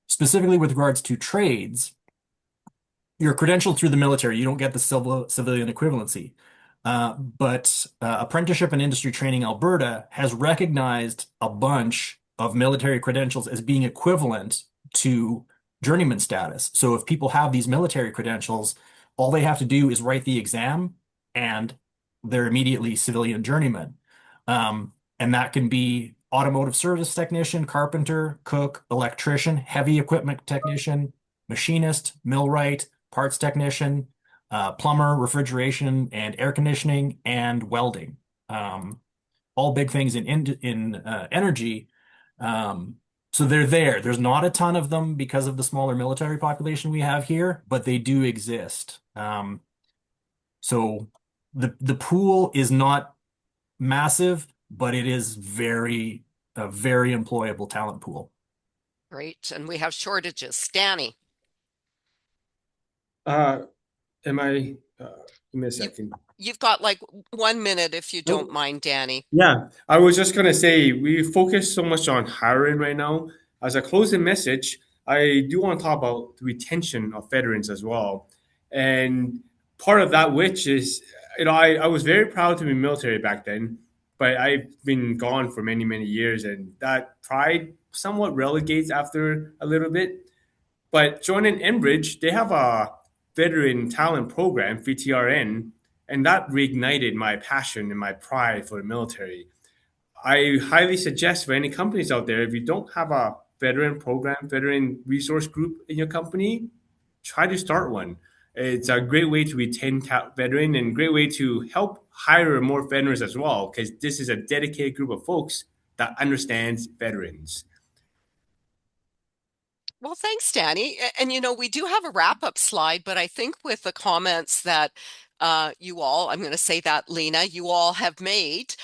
[SPEAKER 7] specifically with regards to trades. You're credentialed through the military. You don't get the civilian equivalency. But Apprenticeship and Industry Training Alberta has recognized a bunch of military credentials as being equivalent to journeyman status. So if people have these military credentials, all they have to do is write the exam and they're immediately civilian journeyman. And that can be automotive service technician, carpenter, cook, electrician, heavy equipment technician, machinist, millwright, parts technician, plumber, refrigeration and air conditioning, and welding. Um, all big things in energy. Um, so they're there. There's not a ton of them because of the smaller military population we have here, but they do exist. So the pool is not massive, but it is a very employable talent pool.
[SPEAKER 3] Great. And we have shortages. Danny,
[SPEAKER 6] Uh, am I? Give me a
[SPEAKER 3] you,
[SPEAKER 6] second.
[SPEAKER 3] you've got like 1 minute if you don't
[SPEAKER 6] Oh,
[SPEAKER 3] mind, Danny.
[SPEAKER 6] yeah. I was just gonna say we focus so much on hiring right now. As a closing message, I do want to talk about the retention of veterans as well. And part of that, which is, I was very proud to be military back then, but I've been gone for many, many years, and that pride somewhat relegates after a little bit. But joining Enbridge, they have a veteran talent program, VTRN, and that reignited my passion and my pride for the military. I highly suggest for any companies out there, if you don't have a veteran program, veteran resource group in your company, try to start one. It's a great way to retain veteran and great way to help hire more veterans as well, because this is a dedicated group of folks that understands veterans.
[SPEAKER 3] Well, thanks, Danny. And we do have a wrap-up slide, but I think with the comments that you all, I'm going to say that, Lena, you all have made,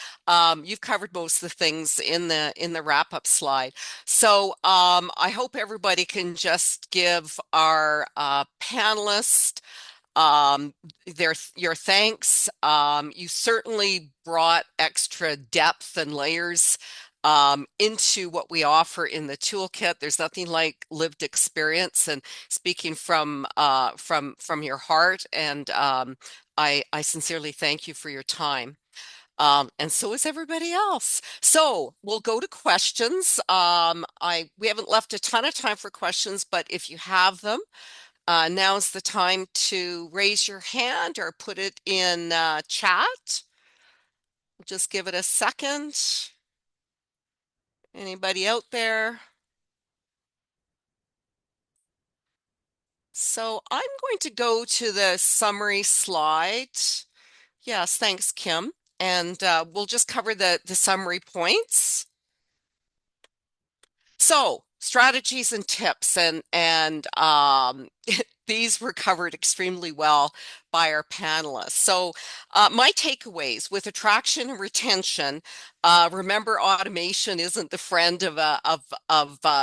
[SPEAKER 3] you've covered most of the things in the wrap-up slide. So I hope everybody can just give our panelists your thanks. You certainly brought extra depth and layers into what we offer in the toolkit. There's nothing like lived experience and speaking from your heart. And I sincerely thank you for your time. And so is everybody else. So we'll go to questions. We haven't left a ton of time for questions, but if you have them, now's the time to raise your hand or put it in chat. Just give it a second. Anybody out there? So I'm going to go to the summary slide. Yes, thanks, Kim. And we'll just cover the summary points. So strategies and tips and these were covered extremely well by our panelists. So my takeaways with attraction and retention, remember automation isn't the friend of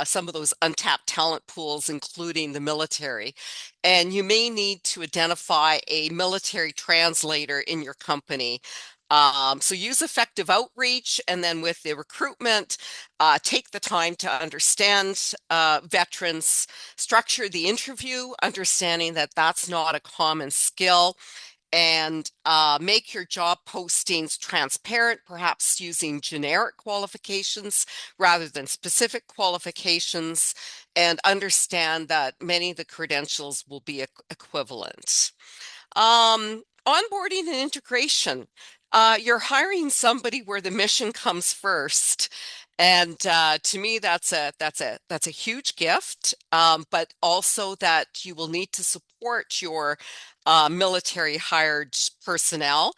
[SPEAKER 3] some of those untapped talent pools, including the military. And you may need to identify a military translator in your company. So use effective outreach, and then with the recruitment, take the time to understand veterans, structure the interview, understanding that that's not a common skill, and make your job postings transparent, perhaps using generic qualifications rather than specific qualifications, and understand that many of the credentials will be equivalent. Onboarding and integration. You're hiring somebody where the mission comes first. And to me, that's a huge gift, but also that you will need to support your military hired personnel,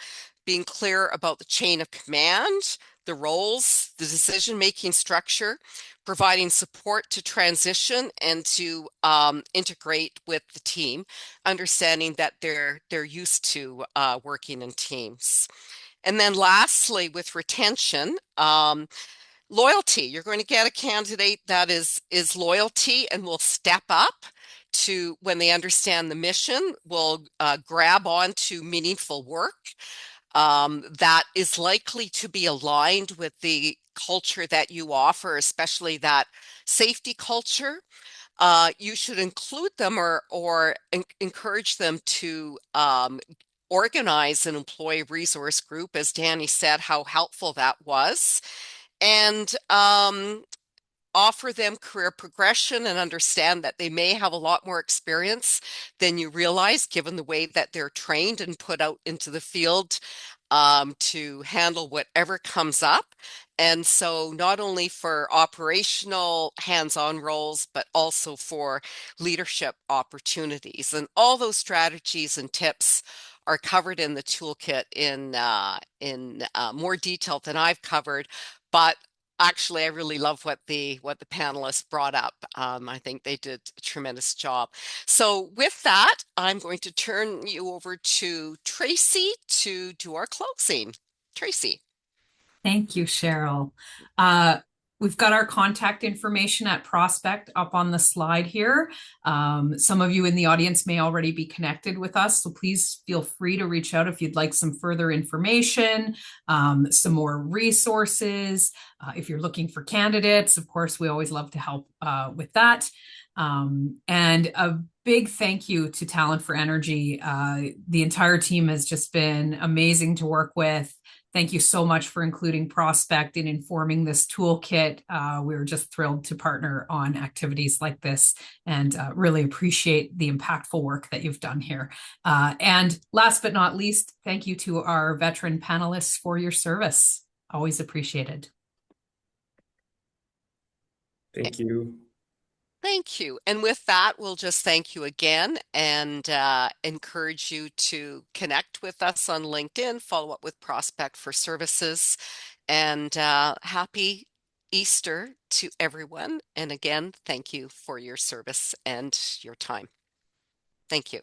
[SPEAKER 3] being clear about the chain of command, the roles, the decision-making structure, providing support to transition and to integrate with the team, understanding that they're used to working in teams. And then lastly, with retention, loyalty. You're going to get a candidate that is loyalty and will step up to when they understand the mission, will grab on to meaningful work that is likely to be aligned with the culture that you offer, especially that safety culture. You should include them or encourage them to organize an employee resource group, as Danny said, how helpful that was, and offer them career progression and understand that they may have a lot more experience than you realize, given the way that they're trained and put out into the field to handle whatever comes up. And so not only for operational hands-on roles, but also for leadership opportunities. And all those strategies and tips are covered in the toolkit in more detail than I've covered. But actually, I really love what the panelists brought up. I think they did a tremendous job. So with that, I'm going to turn you over to Tracy to do our closing. Tracy.
[SPEAKER 2] Thank you, Cheryl. We've got our contact information at Prospect up on the slide here. Some of you in the audience may already be connected with us, so please feel free to reach out if you'd like some further information, some more resources. If you're looking for candidates, of course, we always love to help with that. And a big thank you to Talent for Energy. The entire team has just been amazing to work with. Thank you so much for including Prospect in informing this toolkit. We're just thrilled to partner on activities like this and really appreciate the impactful work that you've done here. And last but not least, thank you to our veteran panelists for your service. Always appreciated.
[SPEAKER 6] Thank you.
[SPEAKER 3] Thank you. And with that, we'll just thank you again and encourage you to connect with us on LinkedIn, follow up with Prospect for Services, and happy Easter to everyone. And again, thank you for your service and your time. Thank you.